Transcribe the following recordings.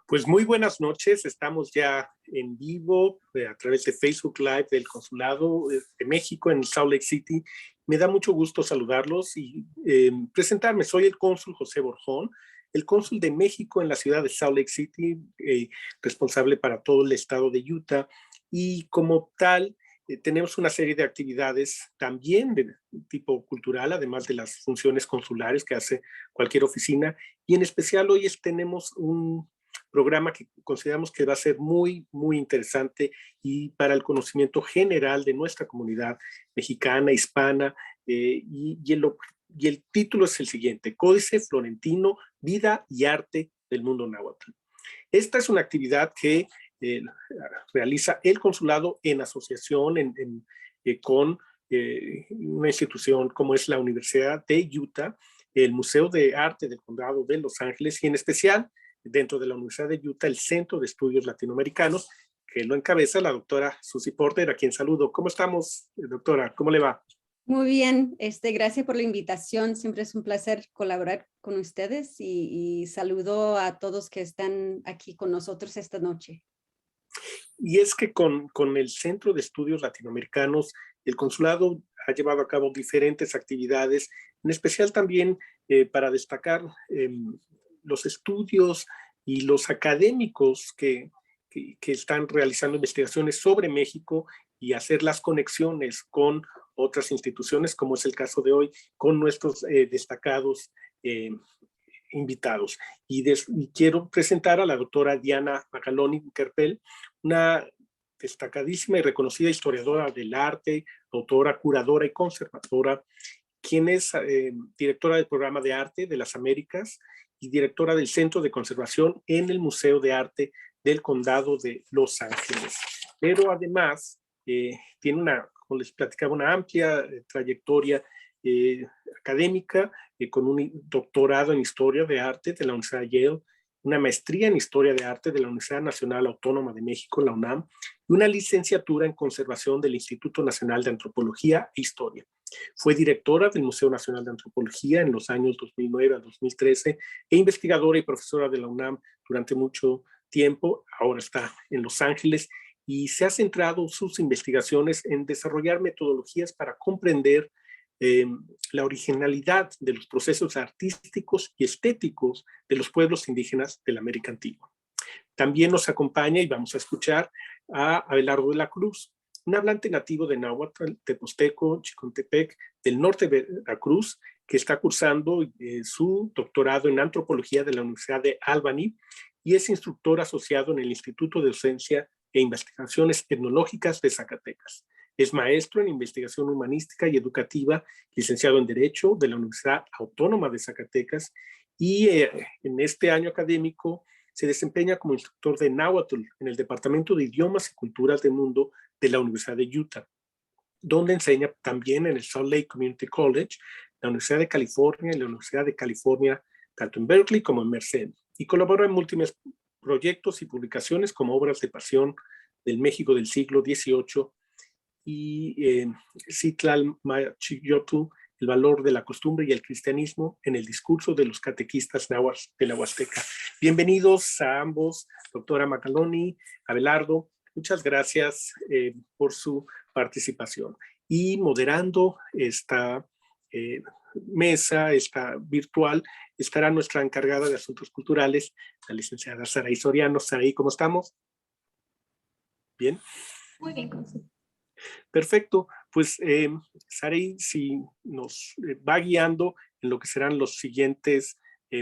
Pues muy buenas noches, estamos ya en vivo a través de Facebook Live del Consulado de México en Salt Lake City. Me da mucho gusto saludarlos y presentarme. Soy el cónsul José Borjón, el cónsul de México en la ciudad de Salt Lake City, responsable para todo el estado de Utah. Y como tal, tenemos una serie de actividades también de tipo cultural, además de las funciones consulares que hace cualquier oficina. Y en especial hoy tenemos un programa que consideramos que va a ser muy interesante y para el conocimiento general de nuestra comunidad mexicana, hispana, y el título es el siguiente: Códice Florentino, Vida y Arte del Mundo Náhuatl. Esta es una actividad que realiza el consulado en asociación con una institución como es la Universidad de Utah, el Museo de Arte del Condado de Los Ángeles y en especial dentro de la Universidad de Utah, el Centro de Estudios Latinoamericanos, que lo encabeza la doctora Susie Porter, a quien saludo. ¿Cómo estamos, doctora? ¿Cómo le va? Muy bien, gracias por la invitación. Siempre es un placer colaborar con ustedes y saludo a todos que están aquí con nosotros esta noche. Y es que con el Centro de Estudios Latinoamericanos, el consulado ha llevado a cabo diferentes actividades, en especial también para destacar los estudios y los académicos que están realizando investigaciones sobre México y hacer las conexiones con otras instituciones, como es el caso de hoy, con nuestros destacados invitados. Y quiero presentar a la doctora Diana Magaloni Kerpel, una destacadísima y reconocida historiadora del arte, autora, curadora y conservadora, quien es directora del Programa de Arte de las Américas y directora del Centro de Conservación en el Museo de Arte del Condado de Los Ángeles. Pero además tiene como les platicaba, una amplia trayectoria académica, con un doctorado en Historia de Arte de la Universidad de Yale, una maestría en Historia de Arte de la Universidad Nacional Autónoma de México, la UNAM, y una licenciatura en Conservación del Instituto Nacional de Antropología e Historia. Fue directora del Museo Nacional de Antropología en los años 2009 a 2013 e investigadora y profesora de la UNAM durante mucho tiempo. Ahora está en Los Ángeles y se ha centrado sus investigaciones en desarrollar metodologías para comprender la originalidad de los procesos artísticos y estéticos de los pueblos indígenas de la América Antigua. También nos acompaña y vamos a escuchar a Abelardo de la Cruz, un hablante nativo de náhuatl, teposteco, chicontepec, del norte de Veracruz, que está cursando su doctorado en antropología de la Universidad de Albany y es instructor asociado en el Instituto de Docencia e Investigaciones Etnológicas de Zacatecas. Es maestro en investigación humanística y educativa, licenciado en Derecho de la Universidad Autónoma de Zacatecas y en este año académico se desempeña como instructor de náhuatl en el Departamento de Idiomas y Culturas del Mundo de la Universidad de Utah, donde enseña también en el Salt Lake Community College, la Universidad de California y la Universidad de California, tanto en Berkeley como en Merced, y colabora en múltiples proyectos y publicaciones como Obras de Pasión del México del siglo XVIII y Citlalmayachiyotl, el valor de la costumbre y el cristianismo en el discurso de los catequistas náhuatl de la Huasteca. Bienvenidos a ambos, doctora Magaloni, Abelardo. Muchas gracias por su participación. Y moderando esta mesa, esta virtual, estará nuestra encargada de Asuntos Culturales, la licenciada Saraí Soriano. Saraí, ¿cómo estamos? ¿Bien? Muy bien, Consul. Perfecto. Pues, Saraí, si nos va guiando en lo que serán los siguientes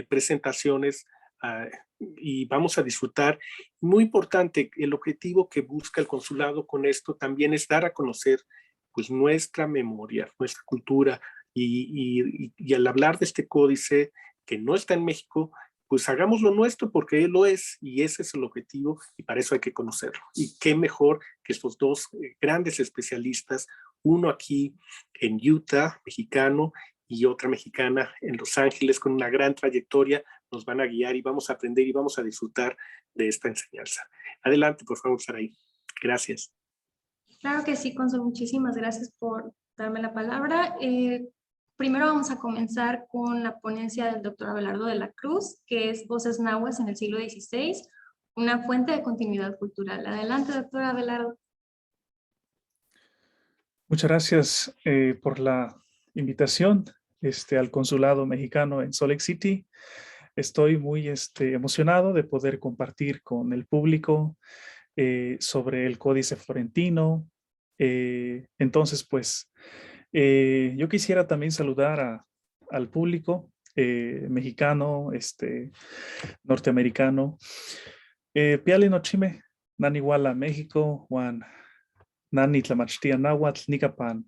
presentaciones, y vamos a disfrutar. Muy importante, el objetivo que busca el consulado con esto también es dar a conocer pues nuestra memoria, nuestra cultura, y al hablar de este códice que no está en México, pues hagamos lo nuestro porque él lo es y ese es el objetivo y para eso hay que conocerlo. Y qué mejor que estos dos grandes especialistas, uno aquí en Utah, mexicano, y otra mexicana en Los Ángeles con una gran trayectoria, nos van a guiar y vamos a aprender y vamos a disfrutar de esta enseñanza. Adelante, por favor, Saraí. Gracias. Claro que sí, Consul. Muchísimas gracias por darme la palabra. Primero vamos a comenzar con la ponencia del doctor Abelardo de la Cruz, que es Voces Nahuas en el siglo XVI, una fuente de continuidad cultural. Adelante, doctora Abelardo. Muchas gracias por la invitación al Consulado Mexicano en Salt Lake City. Estoy muy emocionado de poder compartir con el público sobre el Códice Florentino. Entonces, pues, yo quisiera también saludar al público mexicano, norteamericano. Piali nochime, Naniwala, México, Juan. Nani tlamachtia náhuatl nicapan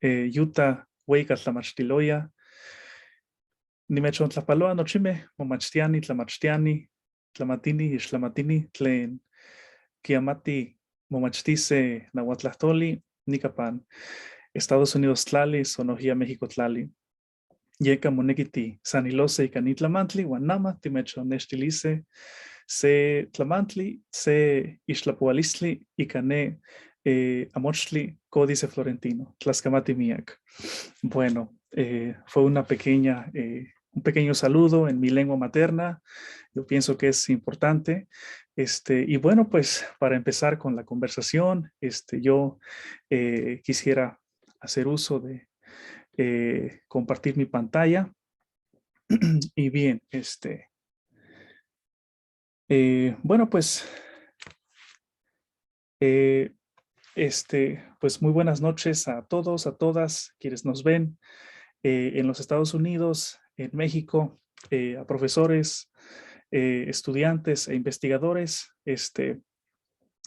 yuta hueca tlamachtiloya. Nimechontlapaloa nochime momachtiani tlamachtiani tlamatini ixtlamatini tlen kiamati momachtise nahuatlahtoli nicapan Estados Unidos tlali sonojia México tlali. Yeca monekiti sanilose ica nitlamantli uan nama timechonextilise se tlamantli se ixtlapoalistli ica ne Amochtli Códice Florentino, Tlaxcamati Miak. Bueno, fue un pequeño saludo en mi lengua materna. Yo pienso que es importante. Y bueno, pues para empezar con la conversación, yo quisiera hacer uso de compartir mi pantalla. Y bien, bueno, pues pues muy buenas noches a todos, a todas quienes nos ven en los Estados Unidos, en México, a profesores, estudiantes e investigadores.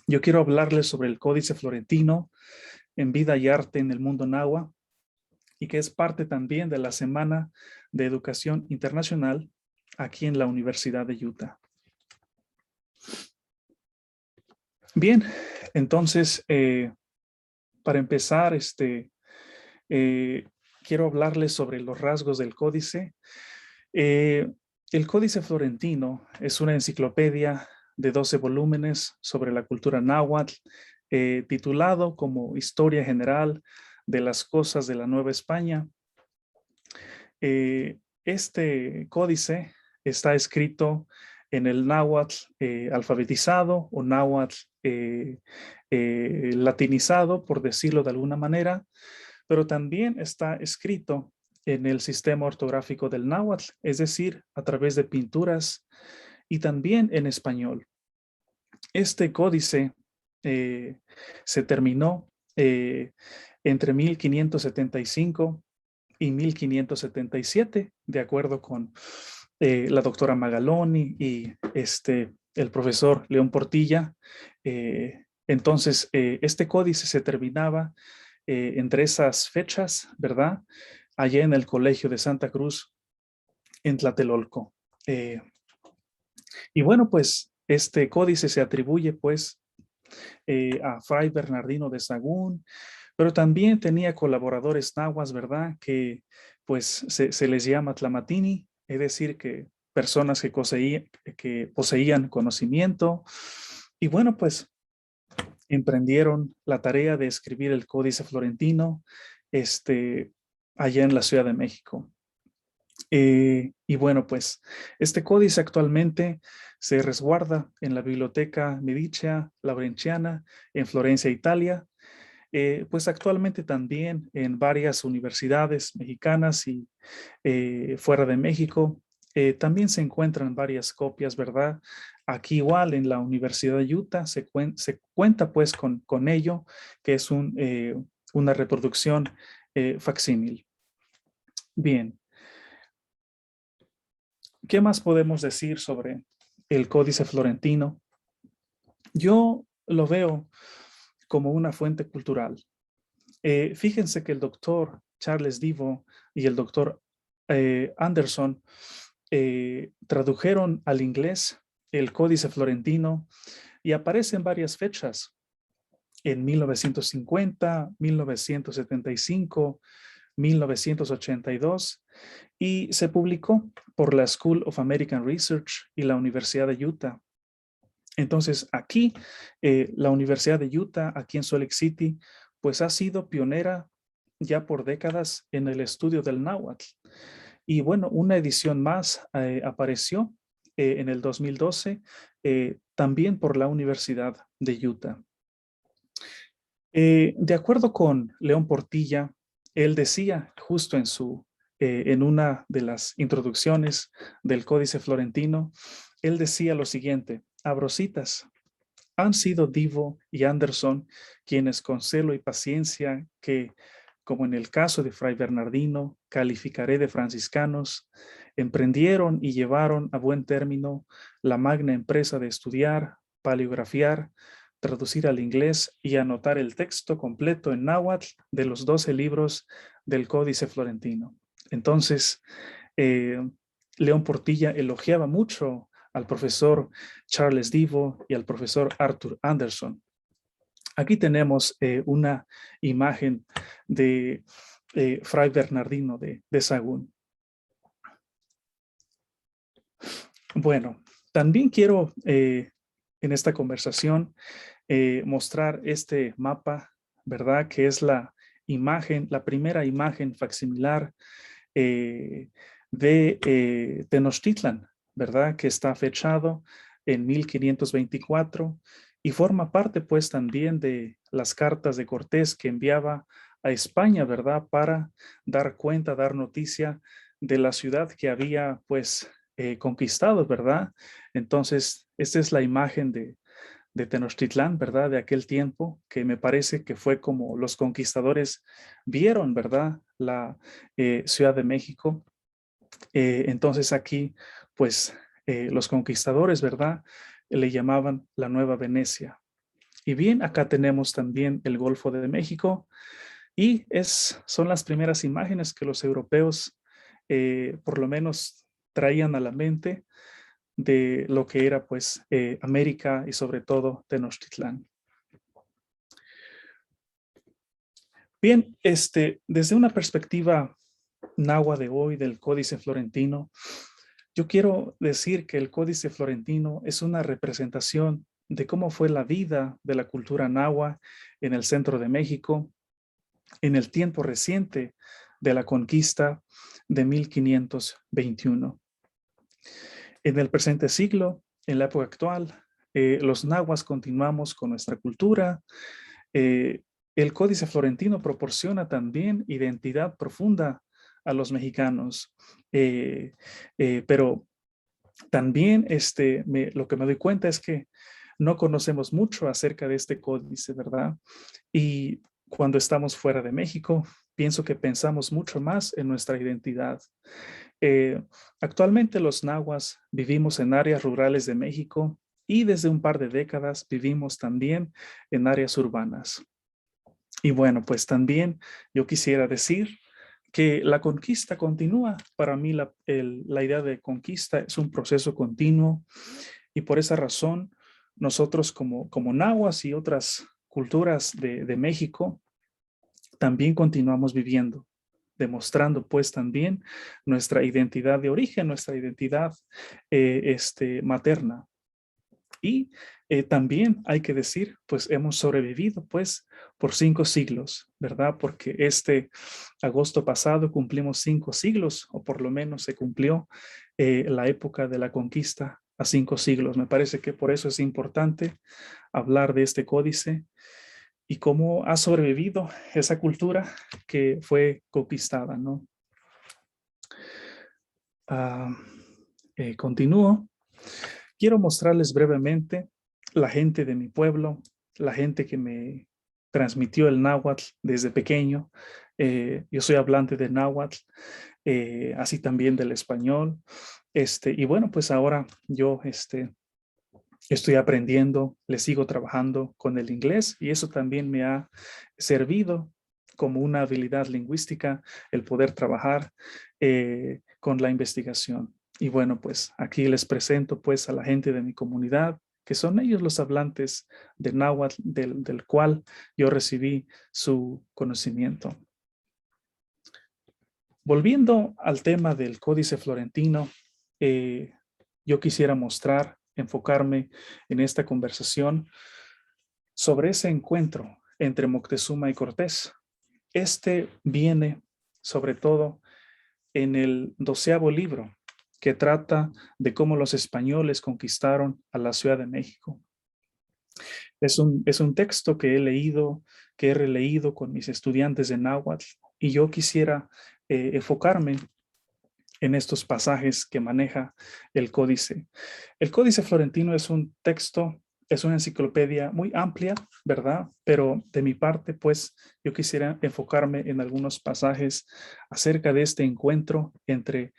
Yo quiero hablarles sobre el Códice Florentino en vida y arte en el mundo náhuatl y que es parte también de la Semana de Educación Internacional aquí en la Universidad de Utah. Bien, entonces, para empezar, quiero hablarles sobre los rasgos del códice. El Códice Florentino es una enciclopedia de 12 volúmenes sobre la cultura náhuatl, titulado como Historia General de las Cosas de la Nueva España. Este códice está escrito en el náhuatl alfabetizado o náhuatl latinizado, por decirlo de alguna manera, pero también está escrito en el sistema ortográfico del náhuatl, es decir, a través de pinturas y también en español. Este códice se terminó entre 1575 y 1577, de acuerdo con la doctora Magaloni y el profesor León Portilla. Entonces, este códice se terminaba entre esas fechas, ¿verdad? Allá en el Colegio de Santa Cruz, en Tlatelolco. Y bueno, pues este códice se atribuye pues a Fray Bernardino de Sahagún, pero también tenía colaboradores nahuas, ¿verdad? Que pues se les llama tlamatini, es decir, que personas que poseían conocimiento. Y bueno, pues emprendieron la tarea de escribir el Códice Florentino allá en la Ciudad de México. Y bueno, pues este códice actualmente se resguarda en la Biblioteca Medicea Laurentiana en Florencia, Italia. Pues actualmente también en varias universidades mexicanas y fuera de México. También se encuentran varias copias, ¿verdad? Aquí igual en la Universidad de Utah se cuenta pues con ello, que es una reproducción facsímil. Bien. ¿Qué más podemos decir sobre el Códice Florentino? Yo lo veo como una fuente cultural. Fíjense que el doctor Charles Divo y el doctor Anderson tradujeron al inglés el Códice Florentino y aparecen varias fechas en 1950, 1975, 1982 y se publicó por la School of American Research y la Universidad de Utah. Entonces aquí la Universidad de Utah, aquí en Salt Lake City, pues ha sido pionera ya por décadas en el estudio del náhuatl. Y bueno, una edición más apareció en el 2012, también por la Universidad de Utah. De acuerdo con León Portilla, él decía justo en una de las introducciones del Códice Florentino, él decía lo siguiente, abro citas, han sido Divo y Anderson quienes con celo y paciencia que, como en el caso de Fray Bernardino, calificaré de franciscanos, emprendieron y llevaron a buen término la magna empresa de estudiar, paleografiar, traducir al inglés y anotar el texto completo en náhuatl de los 12 libros del Códice Florentino. Entonces, León Portilla elogiaba mucho al profesor Charles Divo y al profesor Arthur Anderson. Aquí tenemos una imagen de Fray Bernardino de Sahagún. Bueno, también quiero en esta conversación mostrar este mapa, ¿verdad? Que es la primera imagen facsimilar de Tenochtitlan, ¿verdad? Que está fechado en 1524 y forma parte pues también de las cartas de Cortés que enviaba a España, ¿verdad? Para dar cuenta, dar noticia de la ciudad que había pues conquistado, ¿verdad? Entonces, esta es la imagen de Tenochtitlán, ¿verdad? De aquel tiempo, que me parece que fue como los conquistadores vieron, ¿verdad? La Ciudad de México. Entonces aquí, pues, los conquistadores, ¿verdad? Le llamaban la Nueva Venecia. Y bien, acá tenemos también el Golfo de México y son las primeras imágenes que los europeos por lo menos traían a la mente de lo que era pues América y sobre todo Tenochtitlán. Bien, desde una perspectiva náhuatl de hoy del Códice Florentino, yo quiero decir que el Códice Florentino es una representación de cómo fue la vida de la cultura náhuatl en el centro de México en el tiempo reciente de la conquista de 1521. En el presente siglo, en la época actual, los nahuas continuamos con nuestra cultura. El Códice Florentino proporciona también identidad profunda a los mexicanos, pero también lo que me doy cuenta es que no conocemos mucho acerca de este códice, ¿verdad? Y cuando estamos fuera de México, pienso que pensamos mucho más en nuestra identidad. Actualmente los nahuas vivimos en áreas rurales de México y desde un par de décadas vivimos también en áreas urbanas. Y bueno, pues también yo quisiera decir que la conquista continúa. Para mí la idea de conquista es un proceso continuo y por esa razón nosotros como nahuas y otras culturas de México también continuamos viviendo, demostrando pues también nuestra identidad de origen, nuestra identidad materna. Y también hay que decir, pues hemos sobrevivido pues por 5 siglos, ¿verdad? Porque este agosto pasado cumplimos 5 siglos, o por lo menos se cumplió la época de la conquista a 5 siglos. Me parece que por eso es importante hablar de este códice y cómo ha sobrevivido esa cultura que fue conquistada, ¿no? Continúo. Quiero mostrarles brevemente la gente de mi pueblo, la gente que me transmitió el náhuatl desde pequeño. Yo soy hablante de náhuatl, así también del español. Y bueno, pues ahora yo estoy aprendiendo, le sigo trabajando con el inglés y eso también me ha servido como una habilidad lingüística el poder trabajar con la investigación. Y bueno, pues aquí les presento pues a la gente de mi comunidad, que son ellos los hablantes de náhuatl del cual yo recibí su conocimiento. Volviendo al tema del Códice Florentino, yo quisiera enfocarme en esta conversación sobre ese encuentro entre Moctezuma y Cortés. Este viene sobre todo en el 12º libro que trata de cómo los españoles conquistaron a la Ciudad de México. Es un texto que he leído, que he releído con mis estudiantes de náhuatl, y yo quisiera enfocarme en estos pasajes que maneja el códice. El Códice Florentino es un texto, es una enciclopedia muy amplia, ¿verdad? Pero de mi parte, pues, yo quisiera enfocarme en algunos pasajes acerca de este encuentro entre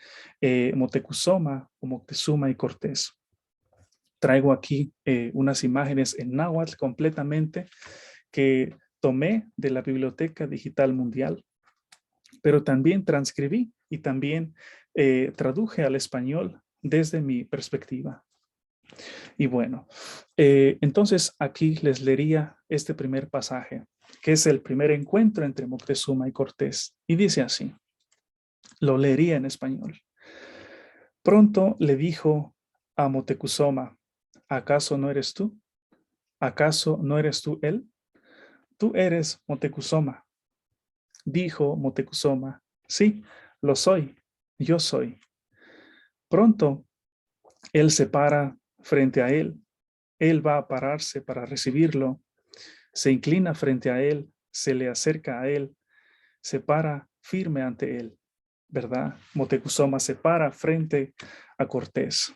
Moctezuma o Moctezuma y Cortés. Traigo aquí unas imágenes en náhuatl completamente que tomé de la Biblioteca Digital Mundial, pero también transcribí y también traduje al español desde mi perspectiva. Y bueno, entonces aquí les leería este primer pasaje, que es el primer encuentro entre Moctezuma y Cortés. Y dice así, lo leería en español. Pronto le dijo a Moctezuma, ¿acaso no eres tú? ¿Acaso no eres tú él? Tú eres Moctezuma. Dijo Moctezuma, sí, lo soy, yo soy. Pronto él se para frente a él. Él va a pararse para recibirlo. Se inclina frente a él, se le acerca a él, se para firme ante él, ¿verdad? Moctezuma se para frente a Cortés.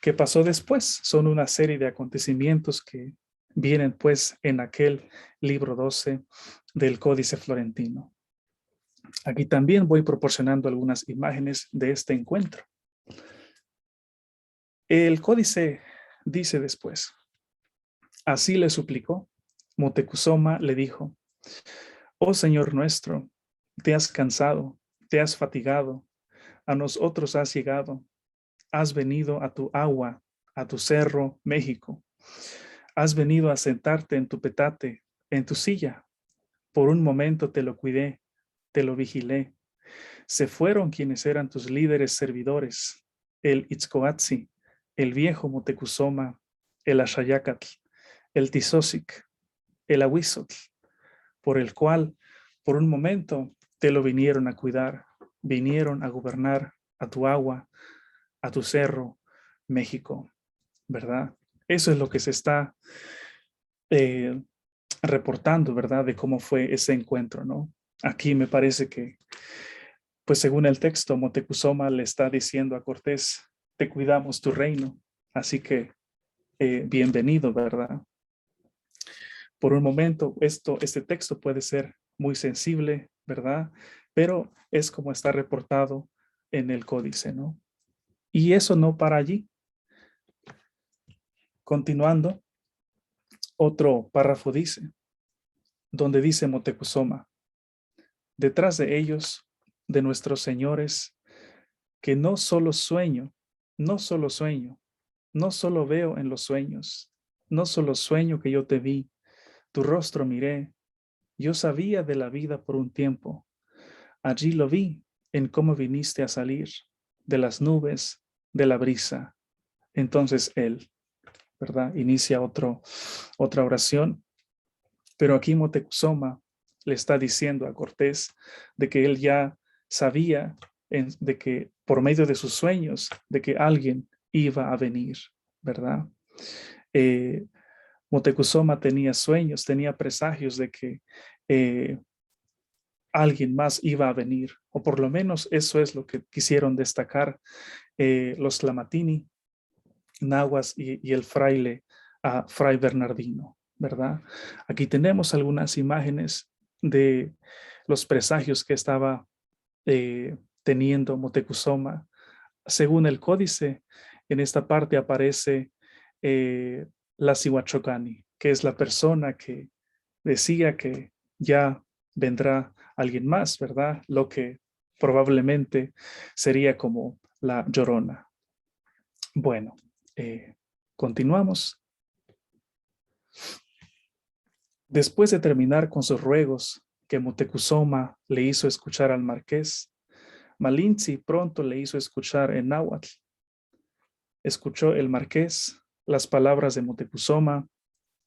¿Qué pasó después? Son una serie de acontecimientos que vienen pues en aquel libro 12 del Códice Florentino. Aquí también voy proporcionando algunas imágenes de este encuentro. El códice dice después, así le suplicó, Moctezuma le dijo, oh Señor nuestro, te has cansado, te has fatigado, a nosotros has llegado, has venido a tu agua, a tu cerro, México, has venido a sentarte en tu petate, en tu silla, por un momento te lo cuidé, te lo vigilé, se fueron quienes eran tus líderes servidores, el Itzcoatzi, el viejo Moctezuma, el Axayácatl, el Tizoc, el Ahuizotl, por el cual, por un momento, te lo vinieron a cuidar, vinieron a gobernar a tu agua, a tu cerro, México, ¿verdad? Eso es lo que se está reportando, ¿verdad? De cómo fue ese encuentro, ¿no? Aquí me parece que, pues según el texto, Moctezuma le está diciendo a Cortés, te cuidamos tu reino, así que bienvenido, ¿verdad? Por un momento, este texto puede ser muy sensible, ¿verdad? Pero es como está reportado en el códice, ¿no? Y eso no para allí. Continuando, otro párrafo dice, donde dice Moctezuma, detrás de ellos, de nuestros señores, que no solo sueño, no solo sueño, no solo veo en los sueños, no solo sueño que yo te vi, tu rostro miré, yo sabía de la vida por un tiempo, allí lo vi en cómo viniste a salir, de las nubes, de la brisa. Entonces él, ¿verdad? Inicia otra oración, pero aquí Moctezuma le está diciendo a Cortés de que él ya sabía de que por medio de sus sueños, de que alguien iba a venir, ¿verdad? Moctezuma tenía sueños, tenía presagios de que alguien más iba a venir, o por lo menos eso es lo que quisieron destacar los Tlamatini, nahuas y el fraile, Fray Bernardino, ¿verdad? Aquí tenemos algunas imágenes de los presagios que estaba teniendo Moctezuma. Según el códice, en esta parte aparece la Cihuachocani, que es la persona que decía que ya vendrá alguien más, ¿verdad? Lo que probablemente sería como la Llorona. Bueno, continuamos. Después de terminar con sus ruegos que Moctezuma le hizo escuchar al marqués, Malinche pronto le hizo escuchar en náhuatl. Escuchó el marqués las palabras de Moctezuma.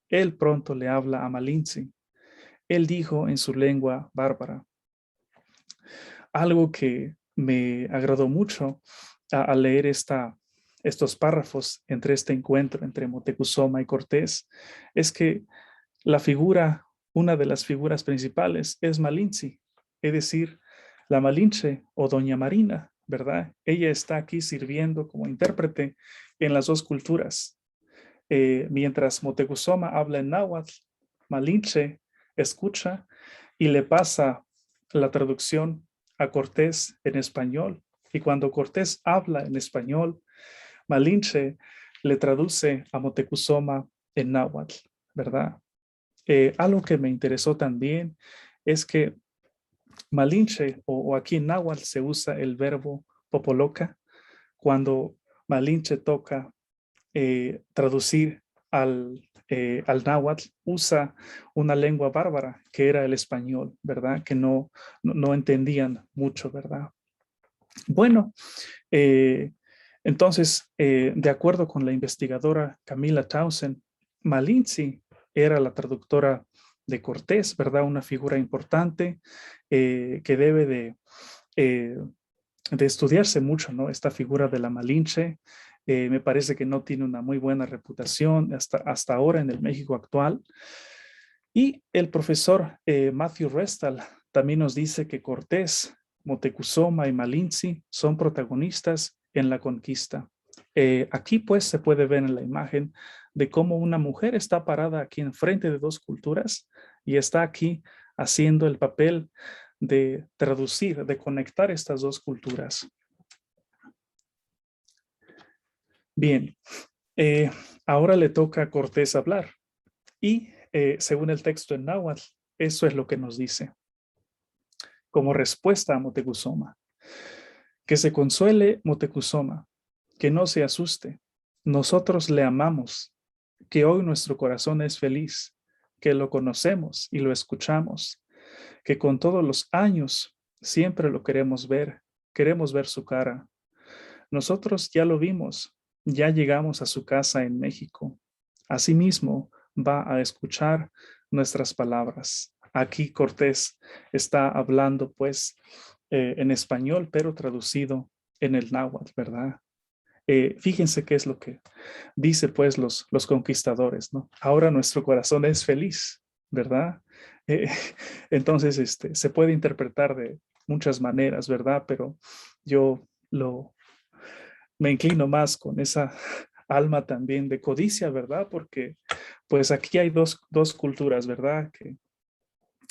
Él pronto le habla a Malinche. Él dijo en su lengua bárbara algo que me agradó mucho al leer estos párrafos entre este encuentro entre Moctezuma y Cortés, es que una de las figuras principales es Malinche, es decir, la Malinche o Doña Marina, ¿verdad? Ella está aquí sirviendo como intérprete en las dos culturas. Mientras Moctezuma habla en náhuatl, Malinche escucha y le pasa la traducción a Cortés en español. Y cuando Cortés habla en español, Malinche le traduce a Moctezuma en náhuatl, ¿verdad? Algo que me interesó también es que Malinche, o aquí en náhuatl se usa el verbo popoloca, cuando Malinche toca traducir al náhuatl, usa una lengua bárbara que era el español, ¿verdad? Que no entendían mucho, ¿verdad? Bueno, entonces, de acuerdo con la investigadora Camila Townsend, Malinche era la traductora de Cortés, ¿verdad? Una figura importante que debe de estudiarse mucho, ¿no? Esta figura de la Malinche. Me parece que no tiene una muy buena reputación hasta ahora en el México actual. Y el profesor Matthew Restal también nos dice que Cortés, Moctezuma y Malinche son protagonistas en la conquista. Aquí pues se puede ver en la imagen de cómo una mujer está parada aquí enfrente de dos culturas y está aquí haciendo el papel de traducir, de conectar estas dos culturas. Bien, ahora le toca a Cortés hablar y según el texto en náhuatl, eso es lo que nos dice. Como respuesta a Moctezuma, que se consuele Moctezuma, que no se asuste, nosotros le amamos, que hoy nuestro corazón es feliz, que lo conocemos y lo escuchamos, que con todos los años siempre lo queremos ver su cara. Nosotros ya lo vimos, ya llegamos a su casa en México. Asimismo, va a escuchar nuestras palabras. Aquí Cortés está hablando pues en español, pero traducido en el náhuatl, ¿verdad? Fíjense qué es lo que dice pues los conquistadores, ¿no? Ahora nuestro corazón es feliz, ¿verdad? Entonces, se puede interpretar de muchas maneras, ¿verdad? Pero yo me inclino más con esa alma también de codicia, ¿verdad? Porque pues aquí hay dos culturas, ¿verdad? Que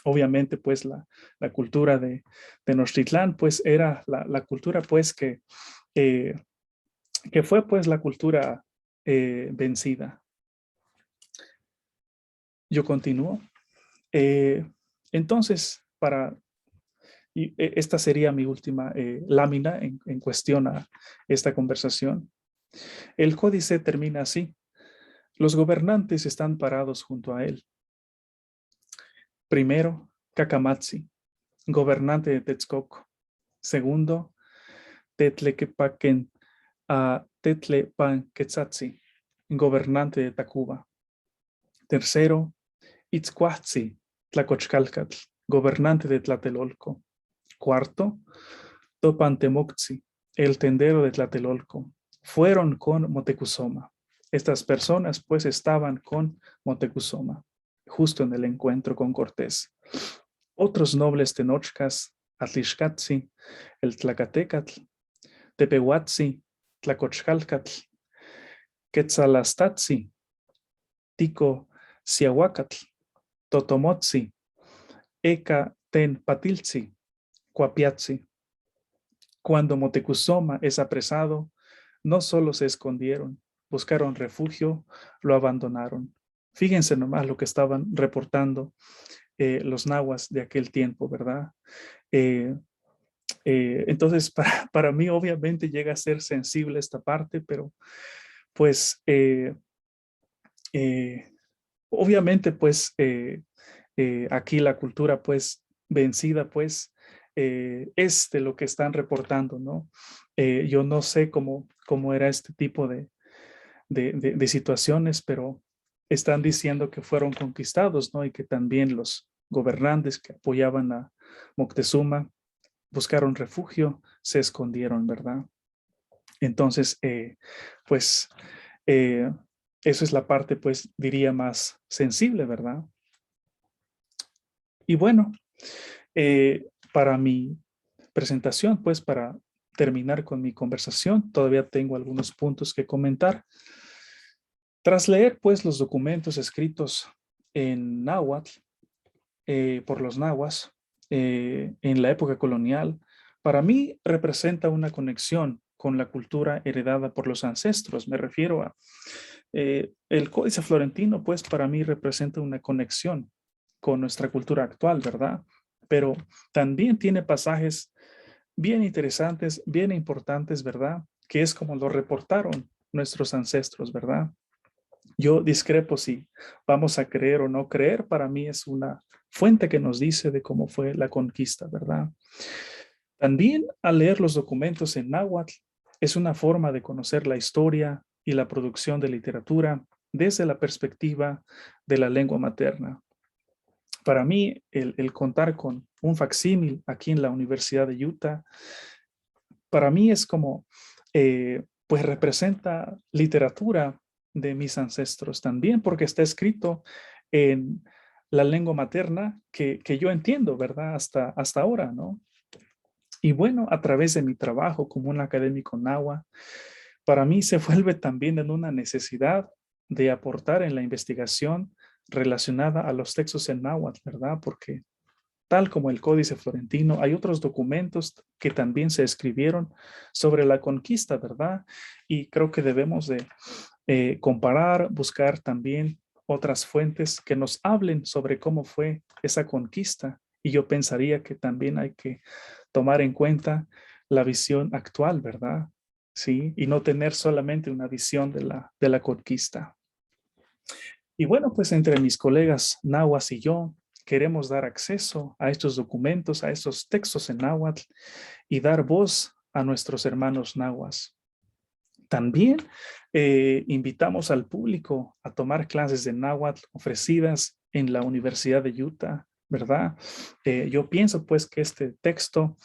obviamente pues la cultura de Tenochtitlán pues era la cultura pues que fue pues la cultura vencida. Yo continúo. Entonces, esta sería mi última lámina en cuestión a esta conversación. El códice termina así. Los gobernantes están parados junto a él. Primero, Cacamatzin, gobernante de Texcoco. Segundo, Tetlepanquetzatzi, gobernante de Tacuba. Tercero, Itzcuahtzi, Tlacochcalcatl, gobernante de Tlatelolco. Cuarto, Topantemoxi, el tendero de Tlatelolco. Fueron con Moctezuma. Estas personas pues estaban con Moctezuma, justo en el encuentro con Cortés. Otros nobles tenochcas, Atlixcatzi, el Tlacatecatl, Tepehuatzi, Tlacochcalcatl, Quetzalastatzi, Tico Siahuacatl, Totomotzi, Eca Tenpatiltzi, Cuapiatzi. Cuando Moctezuma es apresado, no solo se escondieron, buscaron refugio, lo abandonaron. Fíjense nomás lo que estaban reportando los nahuas de aquel tiempo, ¿verdad? Entonces, para mí obviamente llega a ser sensible esta parte, pero pues obviamente pues aquí la cultura pues vencida pues es de lo que están reportando, ¿no? Yo no sé cómo era este tipo de situaciones, pero están diciendo que fueron conquistados, ¿no? Y que también los gobernantes que apoyaban a Moctezuma buscaron refugio, se escondieron, ¿verdad? Entonces, pues, eso es la parte, pues, diría más sensible, ¿verdad? Y bueno, para mi presentación, pues, para terminar con mi conversación, todavía tengo algunos puntos que comentar. Tras leer, pues, los documentos escritos en náhuatl, por los nahuas, en la época colonial, para mí representa una conexión con la cultura heredada por los ancestros. Me refiero a el Códice Florentino, pues para mí representa una conexión con nuestra cultura actual, ¿verdad? Pero también tiene pasajes bien interesantes, bien importantes, ¿verdad? Que es como lo reportaron nuestros ancestros, ¿verdad? Yo discrepo si vamos a creer o no creer. Para mí es una fuente que nos dice de cómo fue la conquista, ¿verdad? También al leer los documentos en náhuatl es una forma de conocer la historia y la producción de literatura desde la perspectiva de la lengua materna. Para mí, el contar con un facsímil aquí en la Universidad de Utah, para mí es como, pues representa literatura de mis ancestros también, porque está escrito en la lengua materna que yo entiendo, ¿verdad? Hasta ahora, ¿no? Y bueno, a través de mi trabajo como un académico náhuatl, para mí se vuelve también en una necesidad de aportar en la investigación relacionada a los textos en náhuatl, ¿verdad? Porque tal como el Códice Florentino, hay otros documentos que también se escribieron sobre la conquista, ¿verdad? Y creo que debemos de comparar, buscar también otras fuentes que nos hablen sobre cómo fue esa conquista. Y yo pensaría que también hay que tomar en cuenta la visión actual, ¿verdad? Sí, y no tener solamente una visión de la conquista. Y bueno, pues entre mis colegas nahuas y yo queremos dar acceso a estos documentos, a estos textos en náhuatl y dar voz a nuestros hermanos nahuas. También invitamos al público a tomar clases de náhuatl ofrecidas en la Universidad de Utah, ¿verdad? Yo pienso pues que este texto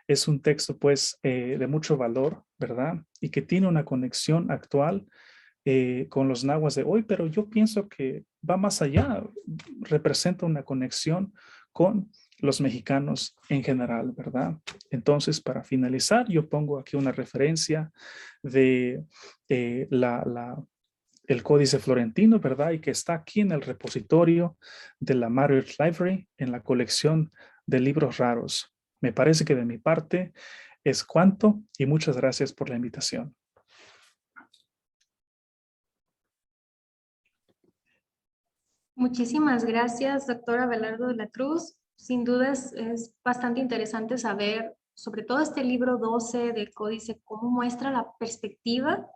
es un texto pues de mucho valor, ¿verdad? Y que tiene una conexión actual con los nahuas de hoy, pero yo pienso que va más allá, representa una conexión con los mexicanos en general, ¿verdad? Entonces, para finalizar, yo pongo aquí una referencia de el Códice Florentino, ¿verdad? Y que está aquí en el repositorio de la Marriott Library, en la colección de libros raros. Me parece que de mi parte es cuanto y muchas gracias por la invitación. Muchísimas gracias, doctora Abelardo de la Cruz. Sin dudas es bastante interesante saber, sobre todo este libro 12 del Códice, cómo muestra la perspectiva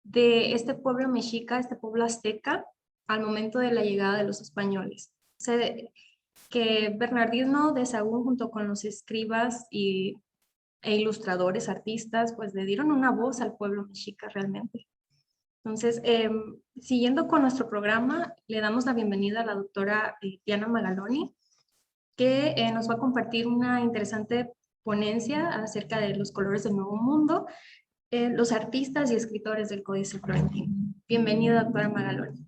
de este pueblo mexica, este pueblo azteca, al momento de la llegada de los españoles. O sea, que Bernardino de Sahagún, junto con los escribas e ilustradores, artistas, pues le dieron una voz al pueblo mexica realmente. Entonces, siguiendo con nuestro programa, le damos la bienvenida a la doctora Diana Magaloni, que nos va a compartir una interesante ponencia acerca de los colores del Nuevo Mundo, los artistas y escritores del Códice Florentino. Bienvenida, doctora Magaloni.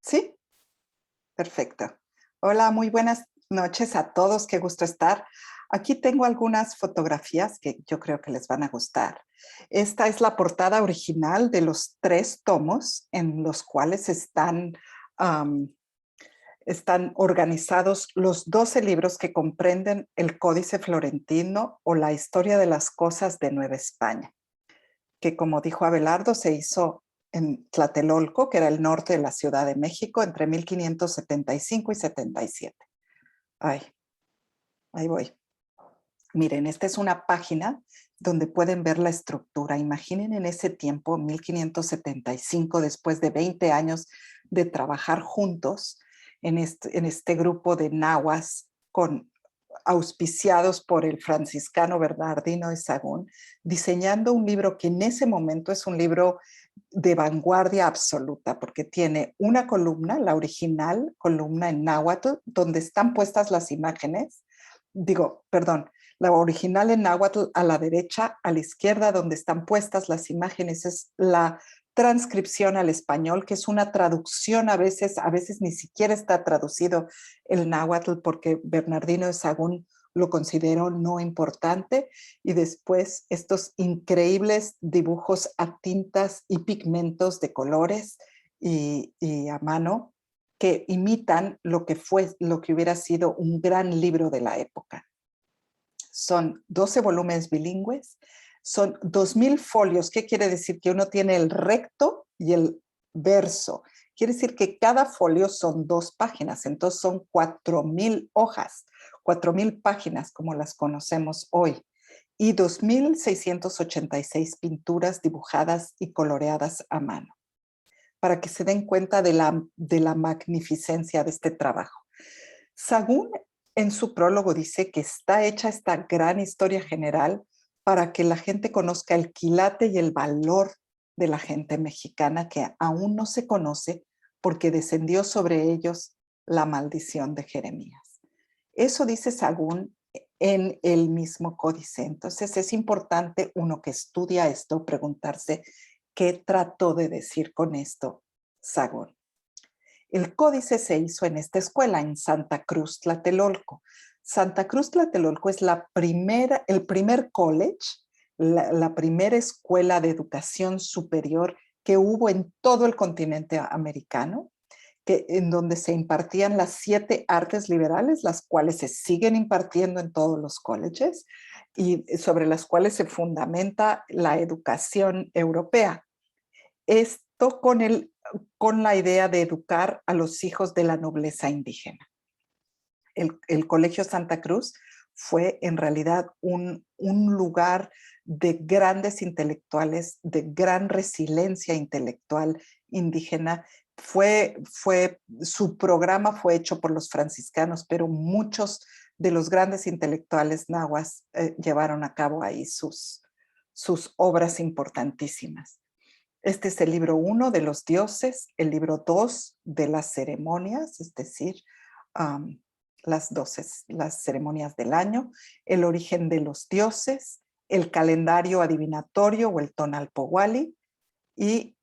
Sí, perfecto. Hola, muy buenas noches a todos. Qué gusto estar. Aquí tengo algunas fotografías que yo creo que les van a gustar. Esta es la portada original de los 3 tomos en los cuales están organizados los 12 libros que comprenden el Códice Florentino o la historia de las cosas de Nueva España, que como dijo Abelardo, se hizo en Tlatelolco, que era el norte de la Ciudad de México, entre 1575 y 77. Ahí voy. Miren, esta es una página donde pueden ver la estructura. Imaginen en ese tiempo, 1575, después de 20 años de trabajar juntos en este grupo de nahuas con auspiciados por el franciscano Bernardino de Sahagún, diseñando un libro que en ese momento es un libro de vanguardia absoluta, porque tiene una columna, la original columna en náhuatl, donde están puestas las imágenes, la original en náhuatl a la derecha, a la izquierda donde están puestas las imágenes es la transcripción al español, que es una traducción, a veces ni siquiera está traducido el náhuatl porque Bernardino de Sahagún lo consideró no importante, y después estos increíbles dibujos a tintas y pigmentos de colores y a mano que imitan lo que hubiera sido un gran libro de la época. Son 12 volúmenes bilingües, son 2000 folios. ¿Qué quiere decir? Que uno tiene el recto y el verso. Quiere decir que cada folio son 2 páginas, entonces son 4000 hojas, 4000 páginas como las conocemos hoy, y 2686 pinturas dibujadas y coloreadas a mano, para que se den cuenta de la magnificencia de este trabajo. Sahagún en su prólogo dice que está hecha esta gran historia general para que la gente conozca el quilate y el valor de la gente mexicana que aún no se conoce porque descendió sobre ellos la maldición de Jeremías. Eso dice Sahagún en el mismo códice. Entonces es importante uno que estudia esto preguntarse qué trató de decir con esto Sahagún. El códice se hizo en esta escuela, en Santa Cruz, Tlatelolco. Santa Cruz, Tlatelolco es el primer college, la primera escuela de educación superior que hubo en todo el continente americano, en donde se impartían las 7 artes liberales, las cuales se siguen impartiendo en todos los colleges y sobre las cuales se fundamenta la educación europea. Esto con la idea de educar a los hijos de la nobleza indígena. El Colegio Santa Cruz fue en realidad un lugar de grandes intelectuales, de gran resiliencia intelectual indígena. Su programa fue hecho por los franciscanos, pero muchos de los grandes intelectuales nahuas llevaron a cabo ahí sus obras importantísimas. Este es el libro 1 de los dioses, el libro 2 de las ceremonias, es decir, las ceremonias del año, el origen de los dioses, el calendario adivinatorio o el Tonalpohualli y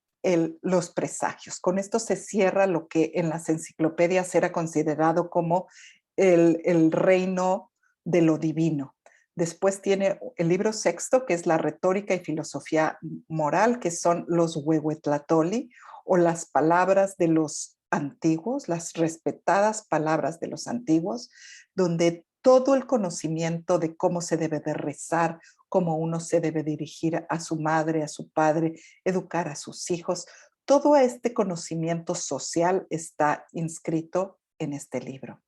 los presagios. Con esto se cierra lo que en las enciclopedias era considerado como el reino de lo divino. Después tiene el libro 6, que es la retórica y filosofía moral, que son los huehuetlatoli, o las palabras de los antiguos, las respetadas palabras de los antiguos, donde todo el conocimiento de cómo se debe de rezar, cómo uno se debe dirigir a su madre, a su padre, educar a sus hijos, todo este conocimiento social está inscrito en este libro.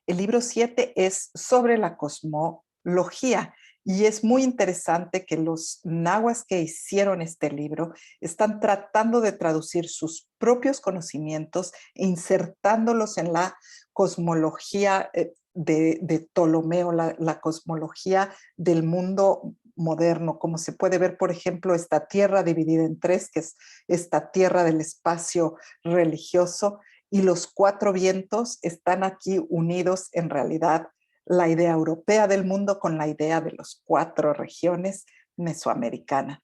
El libro 7 es sobre la cosmología y es muy interesante que los nahuas que hicieron este libro están tratando de traducir sus propios conocimientos e insertándolos en la cosmología de Ptolomeo, la cosmología del mundo moderno, como se puede ver, por ejemplo, esta tierra dividida en 3, que es esta tierra del espacio religioso, y los 4 vientos están aquí unidos en realidad la idea europea del mundo con la idea de las 4 regiones mesoamericanas.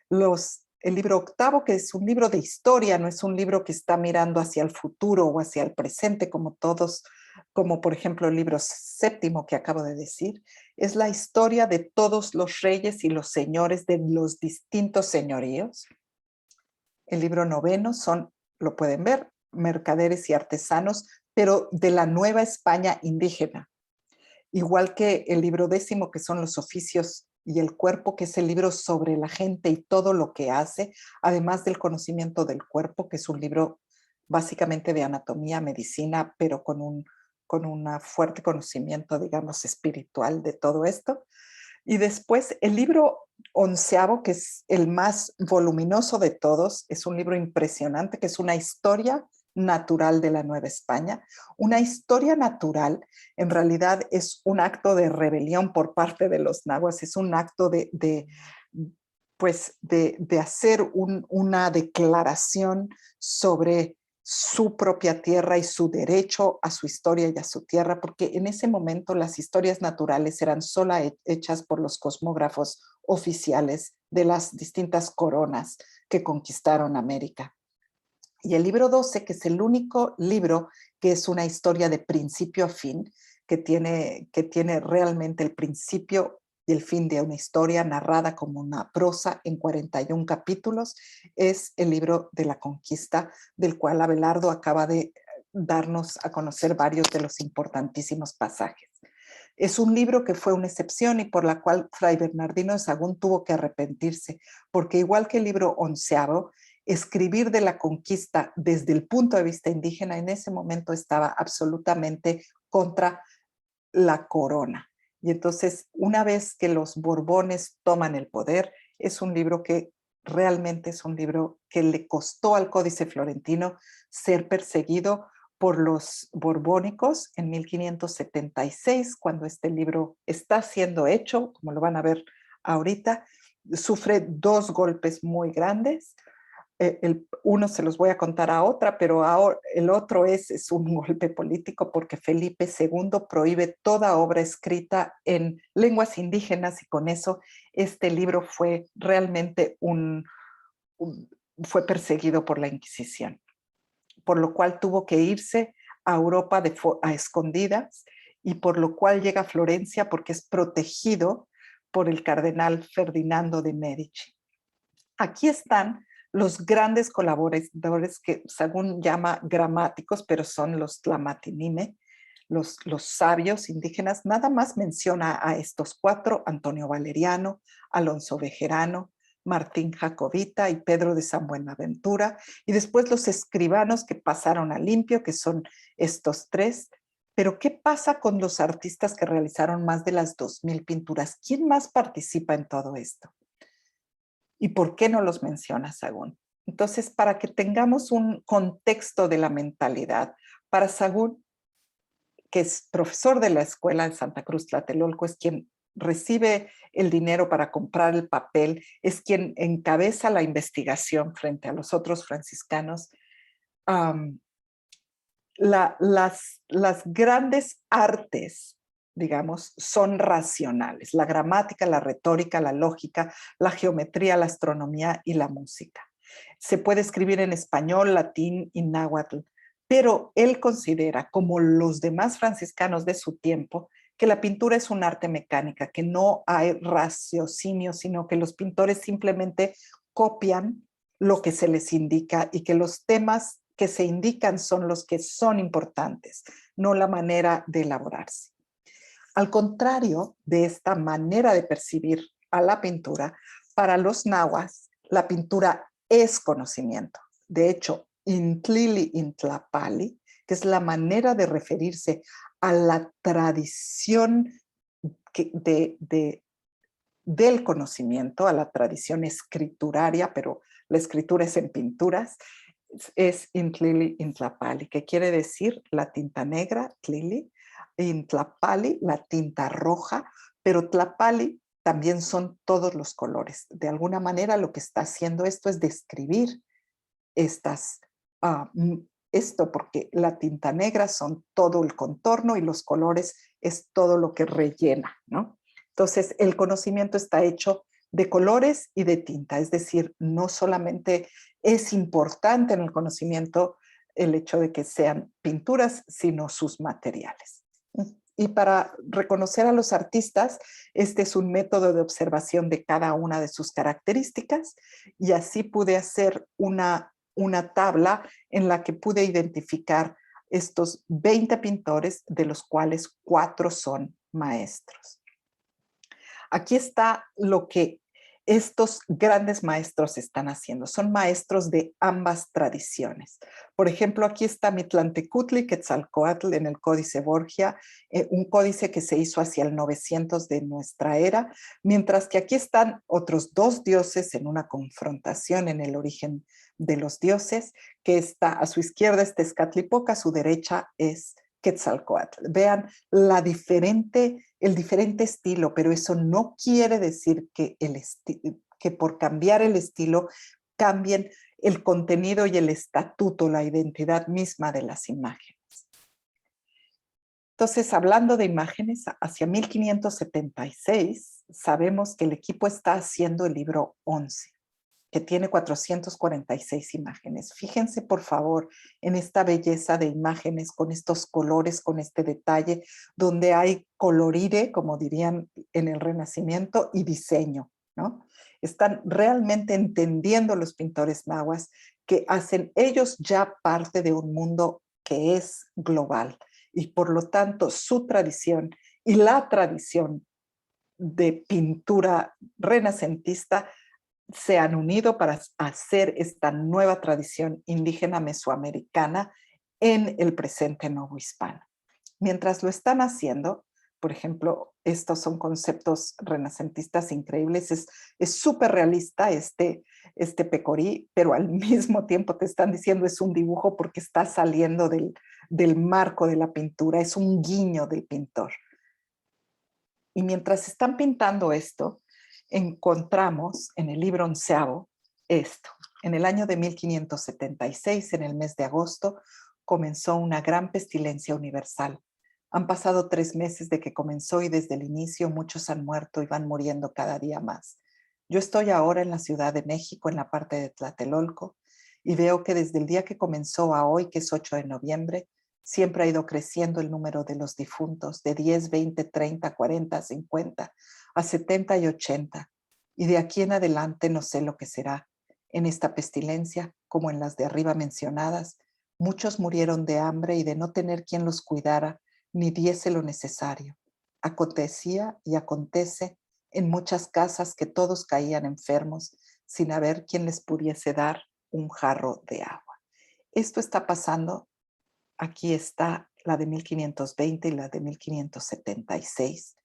El libro 8, que es un libro de historia, no es un libro que está mirando hacia el futuro o hacia el presente como por ejemplo el libro 7 que acabo de decir, es la historia de todos los reyes y los señores de los distintos señoríos. El libro 9 lo pueden ver, mercaderes y artesanos, pero de la Nueva España indígena. Igual que el libro 10, que son los oficios y el cuerpo, que es el libro sobre la gente y todo lo que hace, además del conocimiento del cuerpo, que es un libro básicamente de anatomía, medicina, pero con un fuerte conocimiento, digamos, espiritual de todo esto. Y después el libro 11, que es el más voluminoso de todos, es un libro impresionante, que es una historia natural de la Nueva España. Una historia natural en realidad es un acto de rebelión por parte de los nahuas, es un acto de hacer una declaración sobre su propia tierra y su derecho a su historia y a su tierra, porque en ese momento las historias naturales eran solo hechas por los cosmógrafos oficiales de las distintas coronas que conquistaron América. Y el libro 12, que es el único libro que es una historia de principio a fin, que tiene realmente el principio y el fin de una historia narrada como una prosa en 41 capítulos, es el libro de la conquista, del cual Abelardo acaba de darnos a conocer varios de los importantísimos pasajes. Es un libro que fue una excepción y por la cual Fray Bernardino de Sahagún tuvo que arrepentirse, porque igual que el libro 11º, escribir de la conquista desde el punto de vista indígena en ese momento estaba absolutamente contra la corona. Y entonces, una vez que los Borbones toman el poder, es un libro que realmente es un libro que le costó al Códice Florentino ser perseguido por los borbónicos en 1576, cuando este libro está siendo hecho, como lo van a ver ahorita. Sufre 2 golpes muy grandes. Uno se los voy a contar a otra, pero ahora el otro es un golpe político porque Felipe II prohíbe toda obra escrita en lenguas indígenas y con eso este libro fue realmente fue perseguido por la Inquisición, por lo cual tuvo que irse a Europa a escondidas y por lo cual llega a Florencia porque es protegido por el cardenal Ferdinando de Medici. Aquí están los grandes colaboradores que Sahagún llama gramáticos, pero son los tlamatinime, los sabios indígenas. Nada más menciona a estos 4, Antonio Valeriano, Alonso Bejerano, Martín Jacobita y Pedro de San Buenaventura, y después los escribanos que pasaron a limpio, que son estos 3. Pero ¿qué pasa con los artistas que realizaron más de las 2000 pinturas? ¿Quién más participa en todo esto? ¿Y por qué no los menciona Sahagún? Entonces, para que tengamos un contexto de la mentalidad, para Sahagún, que es profesor de la escuela de Santa Cruz Tlatelolco, es quien recibe el dinero para comprar el papel, es quien encabeza la investigación frente a los otros franciscanos. Las grandes artes, digamos, son racionales. La gramática, la retórica, la lógica, la geometría, la astronomía y la música. Se puede escribir en español, latín y náhuatl, pero él considera, como los demás franciscanos de su tiempo, que la pintura es un arte mecánica, que no hay raciocinio, sino que los pintores simplemente copian lo que se les indica y que los temas que se indican son los que son importantes, no la manera de elaborarse. Al contrario de esta manera de percibir a la pintura, para los nahuas, la pintura es conocimiento. De hecho, intlili intlapali, que es la manera de referirse a la tradición del conocimiento, a la tradición escrituraria, pero la escritura es en pinturas, es intlili intlapali, que quiere decir la tinta negra, tlili, intlapali, la tinta roja, pero tlapali también son todos los colores. De alguna manera lo que está haciendo esto es describir esto, porque la tinta negra son todo el contorno y los colores es todo lo que rellena, ¿no? Entonces el conocimiento está hecho de colores y de tinta, es decir, no solamente es importante en el conocimiento el hecho de que sean pinturas, sino sus materiales. Y para reconocer a los artistas, este es un método de observación de cada una de sus características, y así pude hacer una tabla en la que pude identificar estos 20 pintores, de los cuales 4 son maestros. Aquí está lo que estos grandes maestros están haciendo. Son maestros de ambas tradiciones. Por ejemplo, aquí está Mitlantecutli Quetzalcoatl en el Códice Borgia, un códice que se hizo hacia el 900 de nuestra era, mientras que aquí están otros dos dioses en una confrontación en el origen de los dioses, que está a su izquierda es Tezcatlipoca, a su derecha es Quetzalcoatl. Vean el diferente estilo, pero eso no quiere decir que por cambiar el estilo cambien el contenido y el estatuto, la identidad misma de las imágenes. Entonces, hablando de imágenes, hacia 1576 sabemos que el equipo está haciendo el libro 11, que tiene 446 imágenes. Fíjense, por favor, en esta belleza de imágenes, con estos colores, con este detalle, donde hay coloride, como dirían en el Renacimiento, y diseño, ¿no? Están realmente entendiendo los pintores nahuas que hacen ellos ya parte de un mundo que es global, y por lo tanto su tradición y la tradición de pintura renacentista se han unido para hacer esta nueva tradición indígena mesoamericana en el presente novohispano. Mientras lo están haciendo, por ejemplo, estos son conceptos renacentistas increíbles, es súper realista este pecorí, pero al mismo tiempo te están diciendo es un dibujo porque está saliendo del marco de la pintura, es un guiño del pintor. Y mientras están pintando esto, encontramos en el libro 11 esto. En el año de 1576, en el mes de agosto, comenzó una gran pestilencia universal. Han pasado 3 meses de que comenzó y desde el inicio muchos han muerto y van muriendo cada día más. Yo estoy ahora en la Ciudad de México, en la parte de Tlatelolco, y veo que desde el día que comenzó a hoy, que es 8 de noviembre, siempre ha ido creciendo el número de los difuntos, de 10, 20, 30, 40, 50, a 70 y 80. Y de aquí en adelante no sé lo que será. En esta pestilencia, como en las de arriba mencionadas, muchos murieron de hambre y de no tener quien los cuidara, ni diese lo necesario. Acontecía y acontece en muchas casas que todos caían enfermos, sin haber quien les pudiese dar un jarro de agua. Esto está pasando. Aquí está la de 1520 y la de 1576.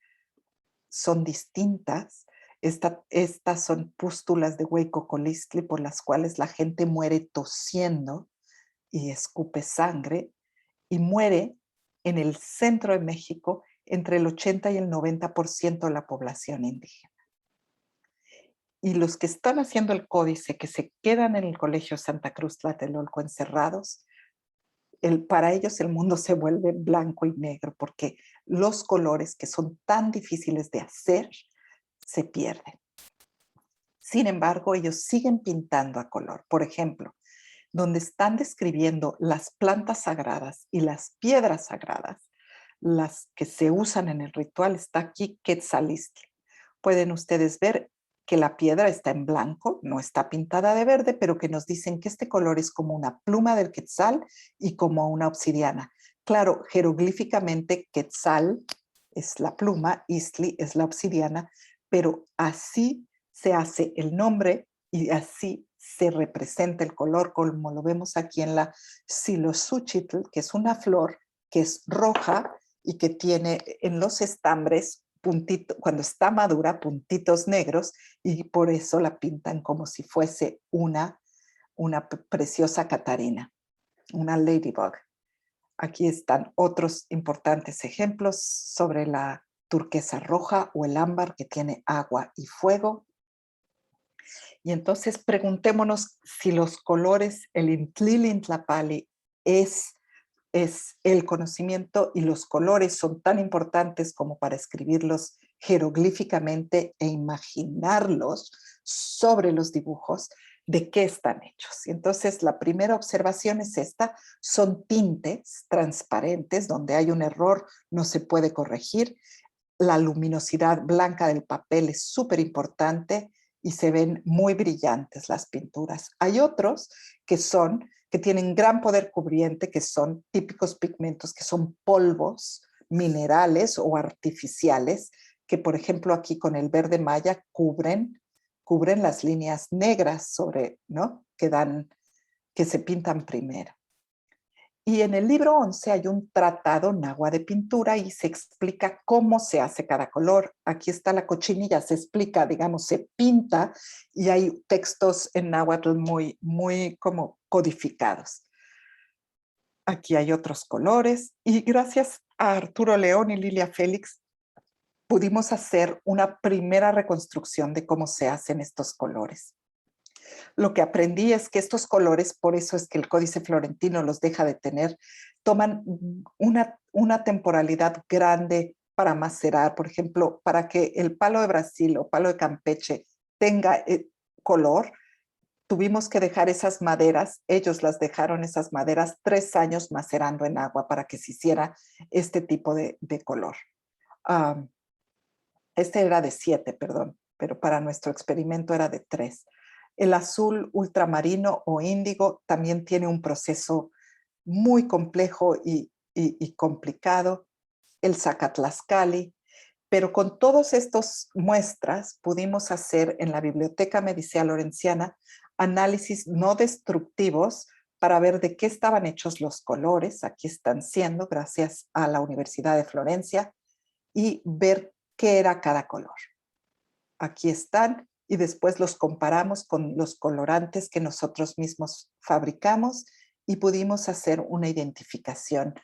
Son distintas. Estas son pústulas de Hueycocolistli por las cuales la gente muere tosiendo y escupe sangre, y muere en el centro de México entre el 80 y el 90% de la población indígena. Y los que están haciendo el códice, que se quedan en el Colegio Santa Cruz Tlatelolco encerrados, para ellos el mundo se vuelve blanco y negro porque los colores que son tan difíciles de hacer se pierden. Sin embargo, ellos siguen pintando a color. Por ejemplo, donde están describiendo las plantas sagradas y las piedras sagradas, las que se usan en el ritual, está aquí Quetzalistli. Pueden ustedes ver que la piedra está en blanco, no está pintada de verde, pero que nos dicen que este color es como una pluma del quetzal y como una obsidiana. Claro, jeroglíficamente quetzal es la pluma, istli es la obsidiana, pero así se hace el nombre y así se representa el color, como lo vemos aquí en la Psilosuchitl, que es una flor que es roja y que tiene en los estambres cuando está madura, puntitos negros, y por eso la pintan como si fuese una preciosa Catarina, una ladybug. Aquí están otros importantes ejemplos sobre la turquesa roja o el ámbar, que tiene agua y fuego. Y entonces preguntémonos si los colores, el Intlili-Intlapali es el conocimiento, y los colores son tan importantes como para escribirlos jeroglíficamente e imaginarlos sobre los dibujos de qué están hechos. Y entonces la primera observación es esta: son tintes transparentes, donde hay un error no se puede corregir. La luminosidad blanca del papel es súper importante y se ven muy brillantes las pinturas. Hay otros que tienen gran poder cubriente, que son típicos pigmentos, que son polvos minerales o artificiales, que por ejemplo aquí con el verde maya cubren cubren las líneas negras sobre, ¿no? que se pintan primero. Y en el libro 11 hay un tratado náhuatl de pintura y se explica cómo se hace cada color. Aquí está la cochinilla, se explica, digamos, se pinta y hay textos en náhuatl muy, muy como codificados. Aquí hay otros colores y gracias a Arturo León y Lilia Félix pudimos hacer una primera reconstrucción de cómo se hacen estos colores. Lo que aprendí es que estos colores, por eso es que el Códice Florentino los deja de tener, toman una temporalidad grande para macerar. Por ejemplo, para que el palo de Brasil o palo de Campeche tenga color, tuvimos que dejar esas maderas, ellos las dejaron esas maderas 3 años macerando en agua para que se hiciera este tipo de color. Este era de 7, perdón, pero para nuestro experimento era de 3. El azul ultramarino o índigo también tiene un proceso muy complejo y complicado. El Zacatlascali, pero con todas estas muestras pudimos hacer en la Biblioteca Medicea Lorenciana análisis no destructivos para ver de qué estaban hechos los colores, aquí están siendo gracias a la Universidad de Florencia, y ver qué era cada color. Aquí están y después los comparamos con los colorantes que nosotros mismos fabricamos y pudimos hacer una identificación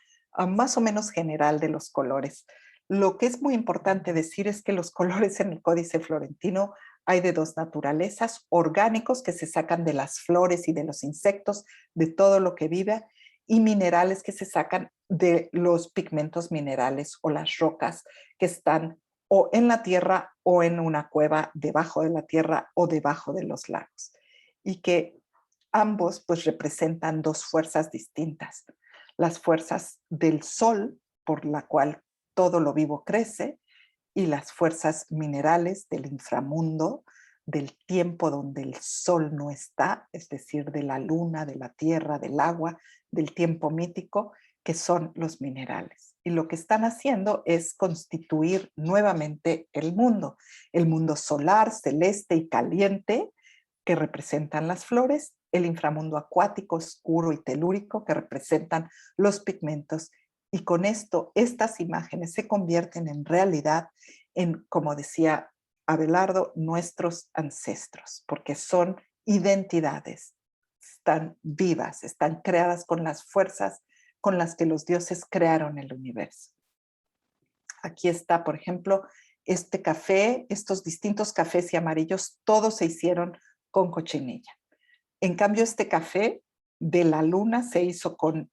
más o menos general de los colores. Lo que es muy importante decir es que los colores en el Códice Florentino hay de 2 naturalezas: orgánicos, que se sacan de las flores y de los insectos, de todo lo que vive, y minerales, que se sacan de los pigmentos minerales o las rocas que están o en la tierra o en una cueva debajo de la tierra o debajo de los lagos. Y que ambos pues representan 2 fuerzas distintas. Las fuerzas del sol, por la cual todo lo vivo crece, y las fuerzas minerales del inframundo, del tiempo donde el sol no está, es decir, de la luna, de la tierra, del agua, del tiempo mítico, que son los minerales. Y lo que están haciendo es constituir nuevamente el mundo solar, celeste y caliente, que representan las flores, el inframundo acuático, oscuro y telúrico, que representan los pigmentos. Y con esto, estas imágenes se convierten en realidad en, como decía Abelardo, nuestros ancestros, porque son identidades, están vivas, están creadas con las fuerzas con las que los dioses crearon el universo. Aquí está, por ejemplo, este café, estos distintos cafés y amarillos, todos se hicieron con cochinilla. En cambio, este café de la luna se hizo con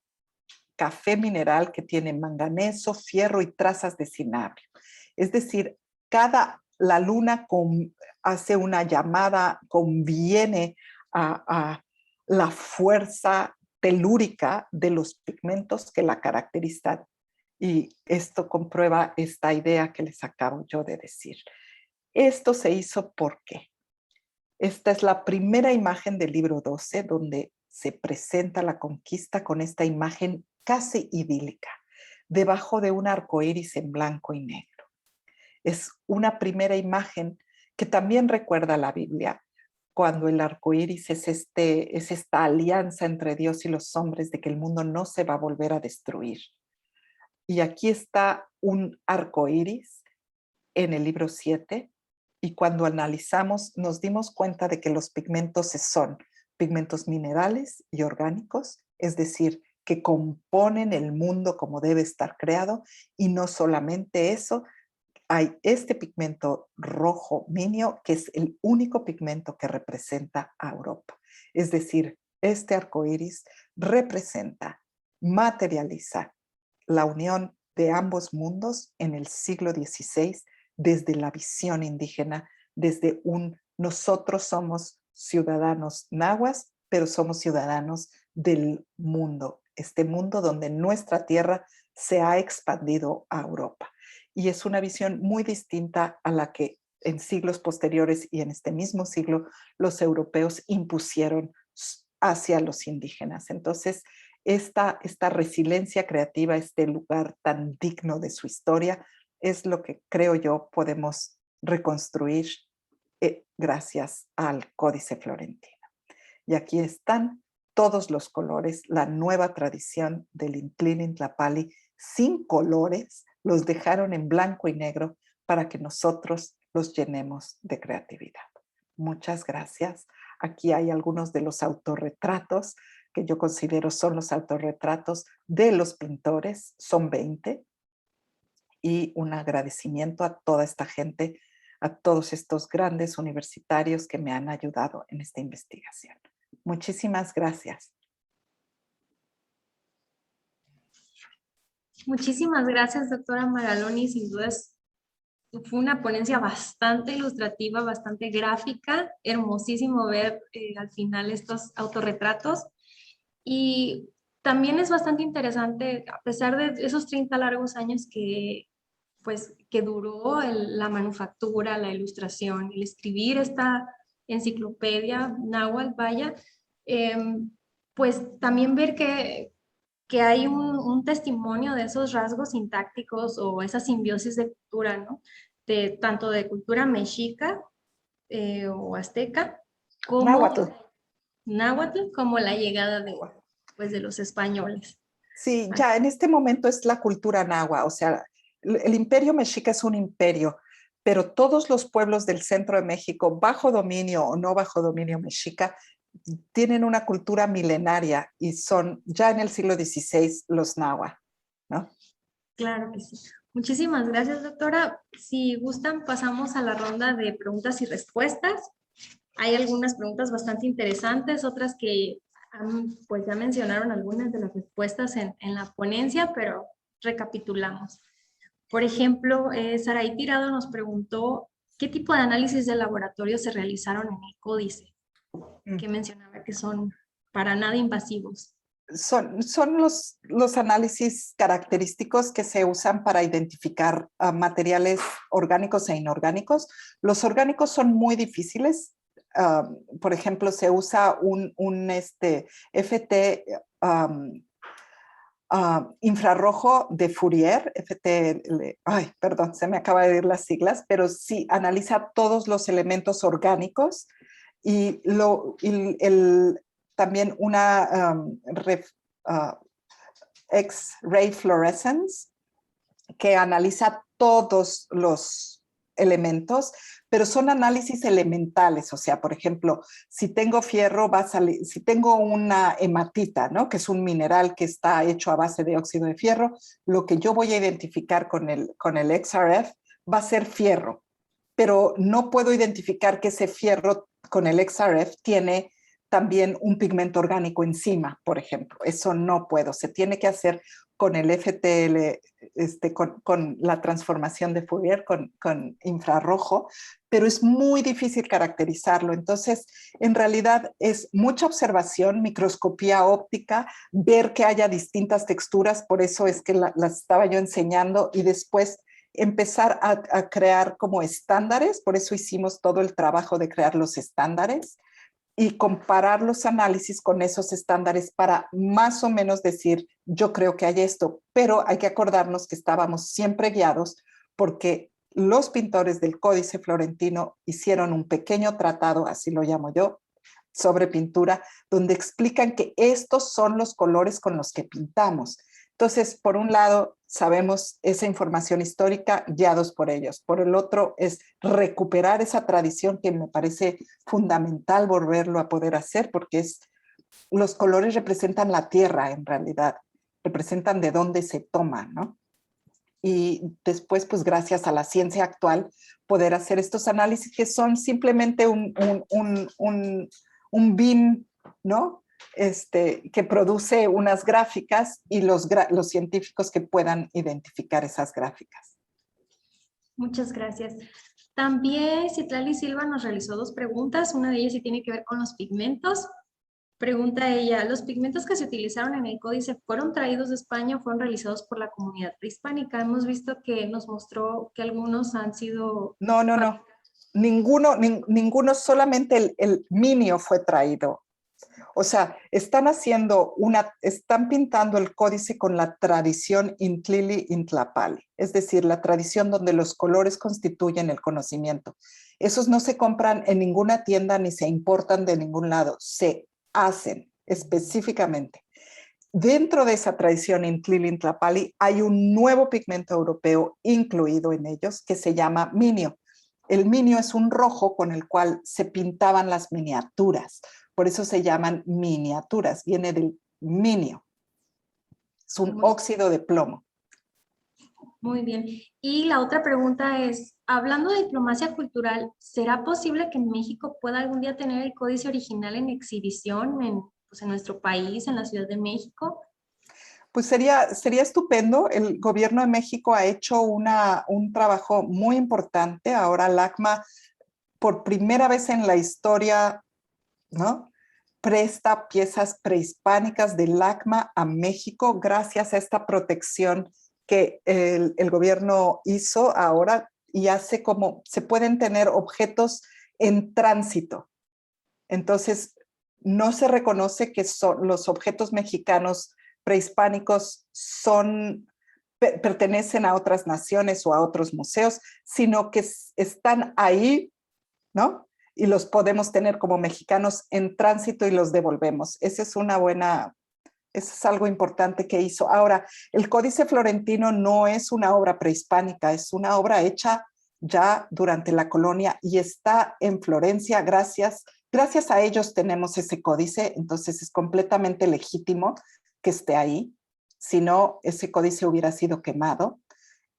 café mineral que tiene manganeso, fierro y trazas de cinabrio. Es decir, la luna hace una llamada, conviene a la fuerza telúrica de los pigmentos que la caracterizan. Y esto comprueba esta idea que les acabo yo de decir. Esto se hizo ¿por qué? Esta es la primera imagen del libro 12, donde se presenta la conquista con esta imagen casi idílica, debajo de un arco iris en blanco y negro. Es una primera imagen que también recuerda a la Biblia, cuando el arco iris es esta alianza entre Dios y los hombres de que el mundo no se va a volver a destruir. Y aquí está un arco iris en el libro 7, y cuando analizamos nos dimos cuenta de que los pigmentos son pigmentos minerales y orgánicos, es decir, que componen el mundo como debe estar creado, y no solamente eso, hay este pigmento rojo minio, que es el único pigmento que representa a Europa. Es decir, este arco iris representa, materializa la unión de ambos mundos en el siglo XVI, desde la visión indígena, desde nosotros somos ciudadanos nahuas, pero somos ciudadanos del mundo, este mundo donde nuestra tierra se ha expandido a Europa. Y es una visión muy distinta a la que en siglos posteriores y en este mismo siglo los europeos impusieron hacia los indígenas. Entonces, esta resiliencia creativa, este lugar tan digno de su historia, es lo que creo yo podemos reconstruir gracias al Códice Florentino. Y aquí están todos los colores, la nueva tradición del Intlin-Intlapali sin colores, los dejaron en blanco y negro para que nosotros los llenemos de creatividad. Muchas gracias. Aquí hay algunos de los autorretratos que yo considero son los autorretratos de los pintores, son 20, y un agradecimiento a toda esta gente, a todos estos grandes universitarios que me han ayudado en esta investigación. Muchísimas gracias. Muchísimas gracias, doctora Magaloni. Sin duda fue una ponencia bastante ilustrativa, bastante gráfica. Hermosísimo ver al final estos autorretratos. Y también es bastante interesante, a pesar de esos 30 largos años que duró la manufactura, la ilustración, el escribir esta enciclopedia náhuatl, vaya, pues también ver que hay un testimonio de esos rasgos sintácticos o esa simbiosis de cultura, ¿no? Tanto de cultura mexica o azteca, como náhuatl, como la llegada de los españoles. Sí, ya en este momento es la cultura náhuatl, o sea, el imperio mexica es un imperio, pero todos los pueblos del centro de México, bajo dominio o no bajo dominio mexica, tienen una cultura milenaria y son ya en el siglo XVI los náhuatl, ¿no? Claro que sí. Muchísimas gracias, doctora. Si gustan, pasamos a la ronda de preguntas y respuestas. Hay algunas preguntas bastante interesantes, otras que pues ya mencionaron algunas de las respuestas en la ponencia, pero recapitulamos. Por ejemplo, Saraí Tirado nos preguntó ¿qué tipo de análisis de laboratorio se realizaron en el códice? Que mencionaba que son para nada invasivos. Son los análisis característicos que se usan para identificar materiales orgánicos e inorgánicos. Los orgánicos son muy difíciles. Por ejemplo, se usa un FT infrarrojo de Fourier, perdón, se me acaba de ir las siglas, pero sí analiza todos los elementos orgánicos y también una X-ray fluorescence que analiza todos los elementos, pero son análisis elementales, o sea, por ejemplo, si tengo fierro va a salir, si tengo una hematita, ¿no? Que es un mineral que está hecho a base de óxido de fierro, lo que yo voy a identificar con el XRF va a ser fierro, pero no puedo identificar que ese fierro con el XRF tiene también un pigmento orgánico encima, por ejemplo. Eso no puedo, se tiene que hacer con el FTL, con la transformación de Fourier, con infrarrojo, pero es muy difícil caracterizarlo. Entonces, en realidad es mucha observación, microscopía óptica, ver que haya distintas texturas, por eso es que las estaba yo enseñando, y después empezar a crear como estándares, por eso hicimos todo el trabajo de crear los estándares, y comparar los análisis con esos estándares para más o menos decir, yo creo que hay esto, pero hay que acordarnos que estábamos siempre guiados porque los pintores del Códice Florentino hicieron un pequeño tratado, así lo llamo yo, sobre pintura, donde explican que estos son los colores con los que pintamos. Entonces, por un lado, sabemos esa información histórica guiados por ellos. Por el otro, es recuperar esa tradición que me parece fundamental volverlo a poder hacer, porque los colores representan la tierra en realidad, representan de dónde se toman, ¿no? Y después, pues gracias a la ciencia actual, poder hacer estos análisis que son simplemente un BIM, ¿no? Que produce unas gráficas y los científicos que puedan identificar esas gráficas. Muchas gracias. También Citlali Silva nos realizó 2 preguntas. Una de ellas sí tiene que ver con los pigmentos. Pregunta ella, ¿los pigmentos que se utilizaron en el códice fueron traídos de España o fueron realizados por la comunidad prehispánica? Hemos visto que nos mostró que algunos han sido... No. Ninguno, solamente el minio fue traído. O sea, están pintando el códice con la tradición Intlili Intlapali, es decir, la tradición donde los colores constituyen el conocimiento. Esos no se compran en ninguna tienda ni se importan de ningún lado, se hacen específicamente. Dentro de esa tradición Intlili Intlapali hay un nuevo pigmento europeo incluido en ellos que se llama minio. El minio es un rojo con el cual se pintaban las miniaturas. Por eso se llaman miniaturas, viene del minio. Es un óxido de plomo. Muy bien. Y la otra pregunta es, hablando de diplomacia cultural, ¿será posible que México pueda algún día tener el códice original en exhibición en nuestro país, en la Ciudad de México? Pues sería estupendo. El gobierno de México ha hecho un trabajo muy importante. Ahora LACMA, por primera vez en la historia, ¿no?, presta piezas prehispánicas del LACMA a México gracias a esta protección que el gobierno hizo ahora y hace como se pueden tener objetos en tránsito. Entonces, no se reconoce que los objetos mexicanos prehispánicos pertenecen a otras naciones o a otros museos, sino que están ahí, ¿no? Y los podemos tener como mexicanos en tránsito y los devolvemos. Eso es algo importante que hizo. Ahora, el Códice Florentino no es una obra prehispánica, es una obra hecha ya durante la colonia y está en Florencia. Gracias a ellos tenemos ese códice, entonces es completamente legítimo que esté ahí. Si no, ese códice hubiera sido quemado.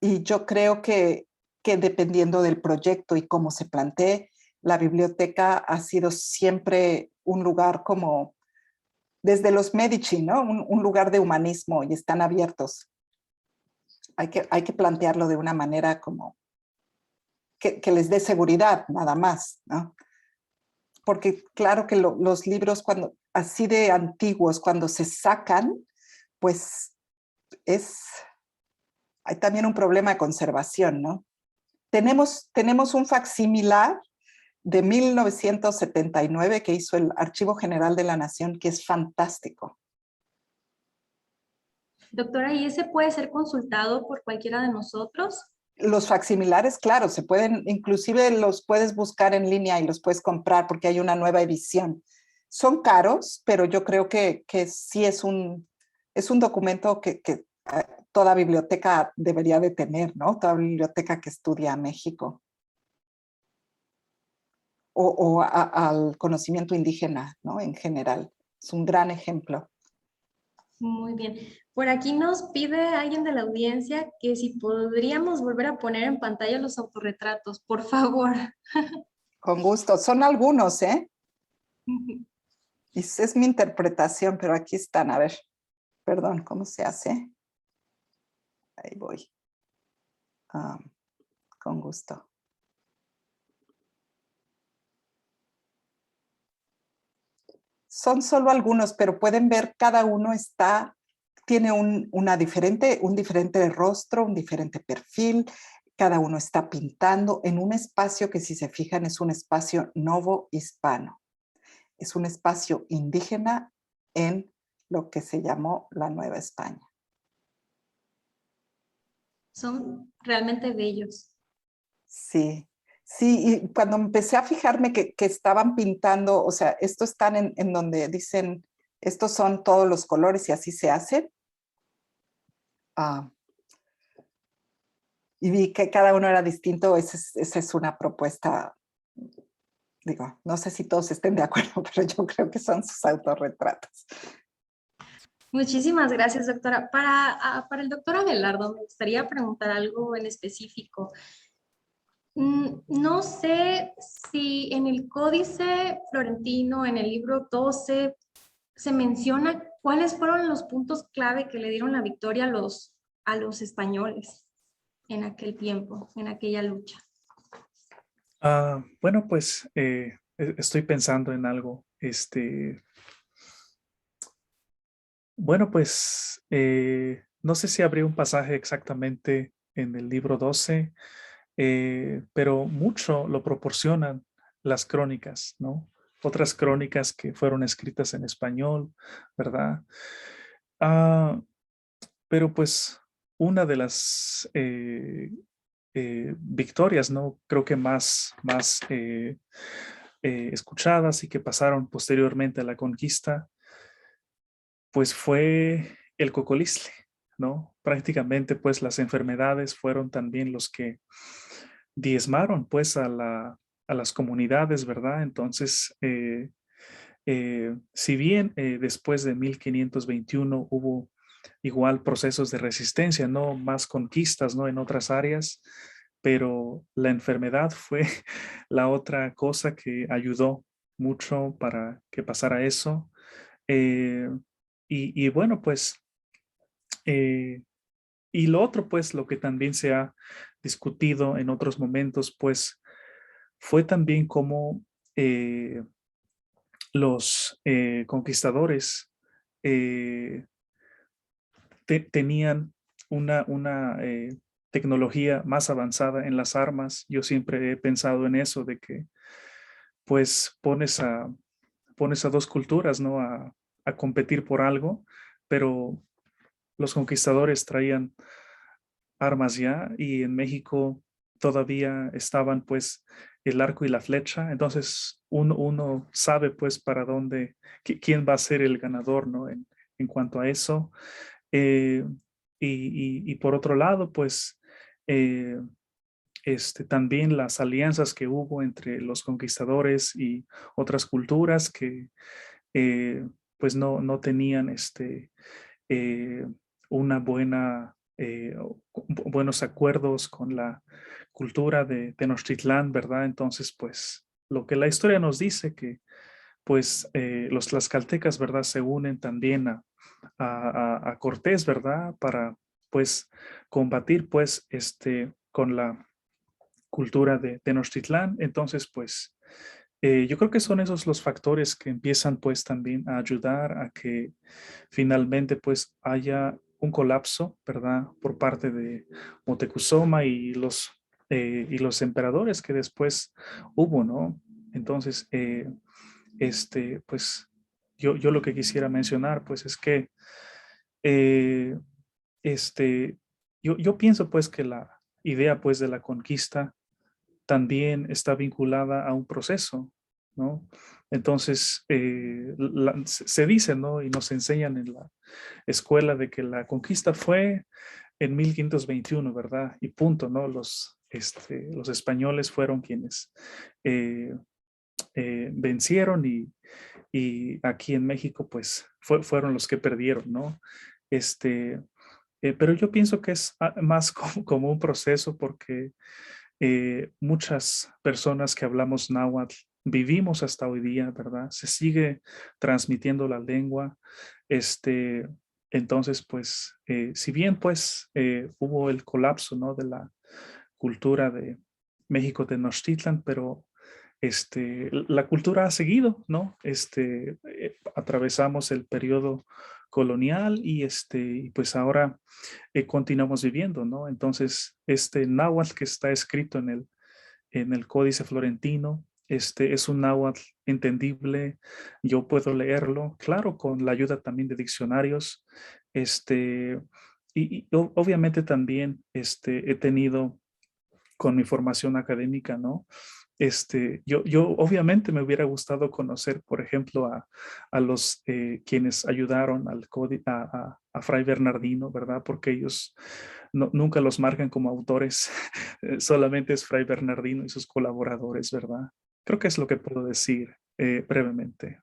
Y yo creo que dependiendo del proyecto y cómo se plantee, la biblioteca ha sido siempre un lugar como, desde los Medici, ¿no? Un lugar de humanismo y están abiertos. Hay que plantearlo de una manera como que les dé seguridad, nada más, ¿no? Porque claro que los libros así de antiguos, cuando se sacan, pues hay también un problema de conservación, ¿no? Tenemos un facsimilar de 1979 que hizo el Archivo General de la Nación, que es fantástico. Doctora, ¿y ese puede ser consultado por cualquiera de nosotros? Los facsimilares, claro, se pueden, inclusive los puedes buscar en línea y los puedes comprar porque hay una nueva edición. Son caros, pero yo creo que sí es un documento que toda biblioteca debería de tener, ¿no? Toda biblioteca que estudia a México. O al conocimiento indígena, ¿no? En general. Es un gran ejemplo. Muy bien. Por aquí nos pide alguien de la audiencia que si podríamos volver a poner en pantalla los autorretratos, por favor. Con gusto. Son algunos, ¿eh? Y es mi interpretación, pero aquí están. A ver, perdón, ¿cómo se hace? Ahí voy. Con gusto. Son solo algunos, pero pueden ver cada uno tiene un diferente rostro, un diferente perfil. Cada uno está pintando en un espacio que, si se fijan, es un espacio novohispano. Es un espacio indígena en lo que se llamó la Nueva España. Son realmente bellos. Sí. Sí, y cuando empecé a fijarme que estaban pintando, o sea, estos están en donde dicen, estos son todos los colores y así se hacen. Y vi que cada uno era distinto. Esa es una propuesta, digo, no sé si todos estén de acuerdo, pero yo creo que son sus autorretratos. Muchísimas gracias, doctora. Para el doctor Abelardo, me gustaría preguntar algo en específico. No sé si en el Códice Florentino, en el libro 12, se menciona cuáles fueron los puntos clave que le dieron la victoria a los españoles en aquel tiempo, en aquella lucha. Bueno, pues estoy pensando en algo. Bueno, pues no sé si habría un pasaje exactamente en el libro 12, pero mucho lo proporcionan las crónicas, ¿no? otras crónicas que fueron escritas en español, ¿verdad? Pero pues una de las victorias, ¿no? Creo que más escuchadas y que pasaron posteriormente a la conquista, pues fue el cocolisle, ¿no? Prácticamente pues las enfermedades fueron también los que diezmaron pues a las comunidades, ¿verdad? Entonces, si bien después de 1521 hubo igual procesos de resistencia, no más conquistas, ¿no? En otras áreas, pero la enfermedad fue la otra cosa que ayudó mucho para que pasara eso. Eh, y bueno, pues, y lo otro, pues, lo que también se ha discutido en otros momentos, pues, fue también cómo los conquistadores tenían una tecnología más avanzada en las armas. Yo siempre he pensado en eso, de que pues pones a dos culturas, ¿no? A competir por algo, pero los conquistadores traían armas ya y en México todavía estaban pues el arco y la flecha, entonces uno sabe pues para dónde, quién va a ser el ganador, ¿no? En cuanto a eso. Eh, y por otro lado, pues eh, también las alianzas que hubo entre los conquistadores y otras culturas que pues no tenían eh, una buenos acuerdos con la cultura de Tenochtitlán, ¿verdad? Entonces, pues lo que la historia nos dice que pues los tlaxcaltecas, ¿verdad? Se unen también a Cortés, ¿verdad? Para pues combatir pues con la cultura de Tenochtitlán. Entonces, pues yo creo que son esos los factores que empiezan pues también a ayudar a que finalmente pues haya un colapso, ¿verdad? Por parte de Moctezuma y los emperadores que después hubo, ¿no? Entonces, pues yo lo que quisiera mencionar pues es que eh, yo pienso pues que la idea pues de la conquista también está vinculada a un proceso, ¿no? Entonces, se dice, ¿no? Y nos enseñan en la escuela de que la conquista fue en 1521, ¿verdad? Y punto, ¿no? Los españoles fueron quienes vencieron y aquí en México, pues, fueron los que perdieron, ¿no? Pero yo pienso que es más como un proceso porque muchas personas que hablamos náhuatl vivimos hasta hoy día, ¿verdad? Se sigue transmitiendo la lengua. Entonces, pues, si bien pues hubo el colapso, ¿no? De la cultura de México Tenochtitlan, pero la cultura ha seguido, ¿no? Atravesamos el periodo colonial y pues ahora continuamos viviendo, ¿no? Entonces, este náhuatl que está escrito en el Códice Florentino, es un náhuatl entendible, yo puedo leerlo, claro, con la ayuda también de diccionarios, obviamente también he tenido con mi formación académica, ¿no? Yo obviamente me hubiera gustado conocer, por ejemplo, a los quienes ayudaron a Fray Bernardino, ¿verdad? Porque ellos nunca los marcan como autores, solamente es Fray Bernardino y sus colaboradores, ¿verdad? Creo que es lo que puedo decir brevemente.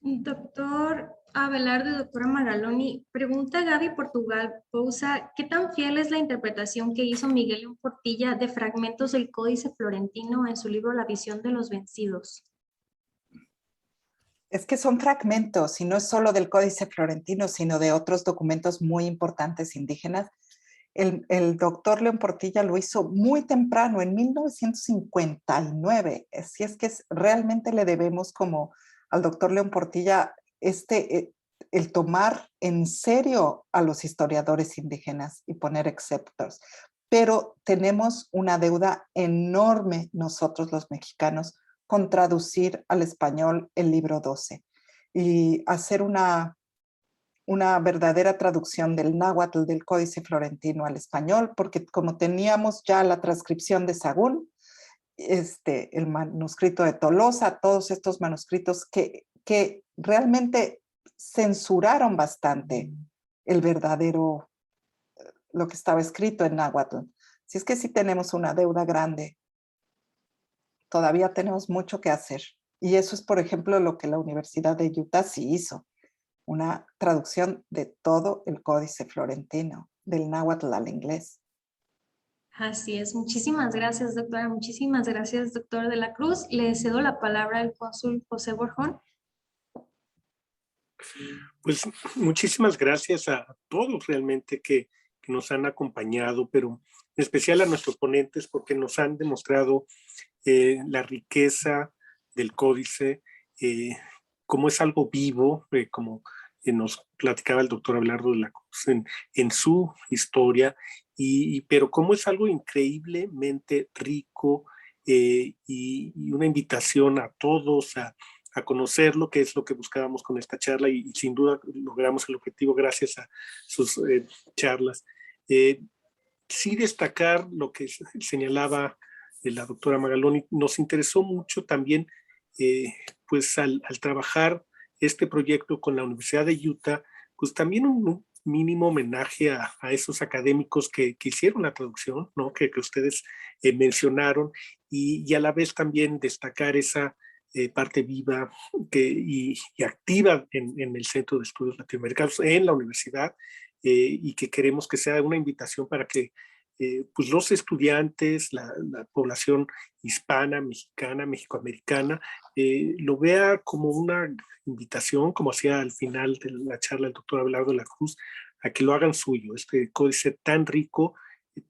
Doctor Abelardo y doctora Magaloni, pregunta Gaby Portugal Pousa, ¿qué tan fiel es la interpretación que hizo Miguel León Portilla de fragmentos del Códice Florentino en su libro La visión de los vencidos? Es que son fragmentos, y no es solo del Códice Florentino, sino de otros documentos muy importantes indígenas. El doctor León Portilla lo hizo muy temprano, en 1959. Así es que realmente le debemos como al doctor León Portilla el tomar en serio a los historiadores indígenas y poner exceptos. Pero tenemos una deuda enorme nosotros los mexicanos con traducir al español el libro 12 y hacer una verdadera traducción del náhuatl del Códice Florentino al español, porque como teníamos ya la transcripción de Sahagún, el manuscrito de Tolosa, todos estos manuscritos que realmente censuraron bastante el verdadero, lo que estaba escrito en náhuatl. Si es que sí tenemos una deuda grande, todavía tenemos mucho que hacer. Y eso es, por ejemplo, lo que la Universidad de Utah sí hizo, una traducción de todo el Códice Florentino, del náhuatl al inglés. Así es. Muchísimas gracias, doctora. Muchísimas gracias, doctor de la Cruz. Le cedo la palabra al cónsul José Borjón. Pues muchísimas gracias a todos realmente que nos han acompañado, pero en especial a nuestros ponentes porque nos han demostrado la riqueza del códice, como es algo vivo, como nos platicaba el doctor Abelardo de la Cruz en su historia, pero como es algo increíblemente rico y una invitación a todos a conocerlo, que es lo que buscábamos con esta charla y sin duda logramos el objetivo gracias a sus charlas. Sí destacar lo que señalaba la doctora Magaloni, nos interesó mucho también, pues al trabajar este proyecto con la Universidad de Utah, pues también un mínimo homenaje a esos académicos que hicieron la traducción, ¿no? que ustedes mencionaron, y a la vez también destacar esa parte viva y activa en el Centro de Estudios Latinoamericanos, en la universidad, y que queremos que sea una invitación para que pues los estudiantes, la población hispana, mexicana, mexicoamericana, lo vea como una invitación, como hacía al final de la charla el doctor Abelardo de la Cruz, a que lo hagan suyo, este códice tan rico,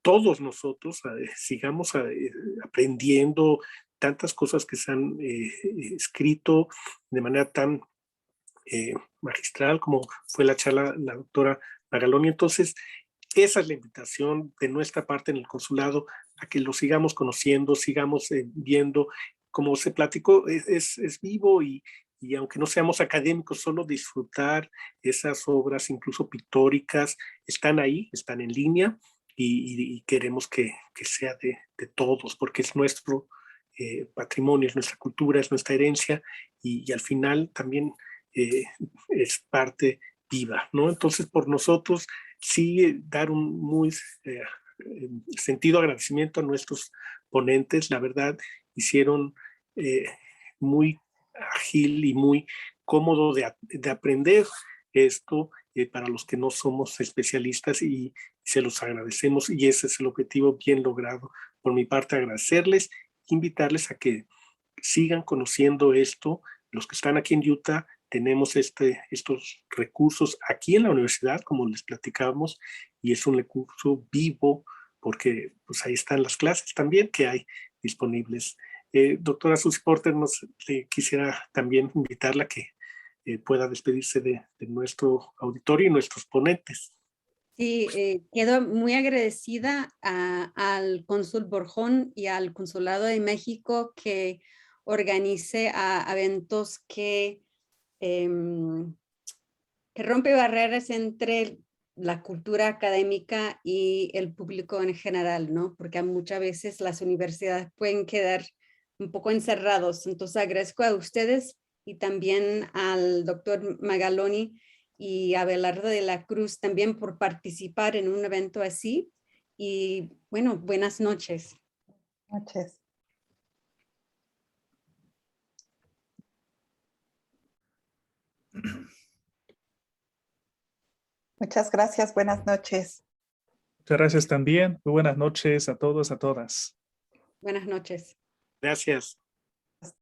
todos nosotros sigamos aprendiendo tantas cosas que se han escrito de manera tan magistral como fue la charla la doctora Magaloni. Entonces, esa es la invitación de nuestra parte en el consulado, a que lo sigamos conociendo, sigamos viendo. Como se platicó, es vivo y aunque no seamos académicos, solo disfrutar esas obras, incluso pictóricas, están ahí, están en línea y queremos que sea de todos, porque es nuestro patrimonio, es nuestra cultura, es nuestra herencia y al final también es parte viva, ¿no? Entonces, por nosotros, sí dar un muy sentido agradecimiento a nuestros ponentes. La verdad, hicieron muy ágil y muy cómodo de aprender esto para los que no somos especialistas y se los agradecemos y ese es el objetivo bien logrado. Por mi parte, agradecerles, invitarles a que sigan conociendo esto. Los que están aquí en Utah, tenemos estos recursos aquí en la universidad, como les platicábamos, y es un recurso vivo porque pues ahí están las clases también que hay disponibles. Doctora Suzy Porter, quisiera también invitarla a que pueda despedirse de nuestro auditorio y nuestros ponentes. Sí, quedo muy agradecida al cónsul Borjón y al Consulado de México que organice eventos que rompe barreras entre la cultura académica y el público en general, ¿no? Porque muchas veces las universidades pueden quedar un poco encerrados. Entonces agradezco a ustedes y también al doctor Magaloni y a Abelardo de la Cruz también por participar en un evento así. Y bueno, buenas noches. Noches. Muchas gracias, buenas noches. Muchas gracias también. Muy buenas noches a todos, a todas. Buenas noches. Gracias.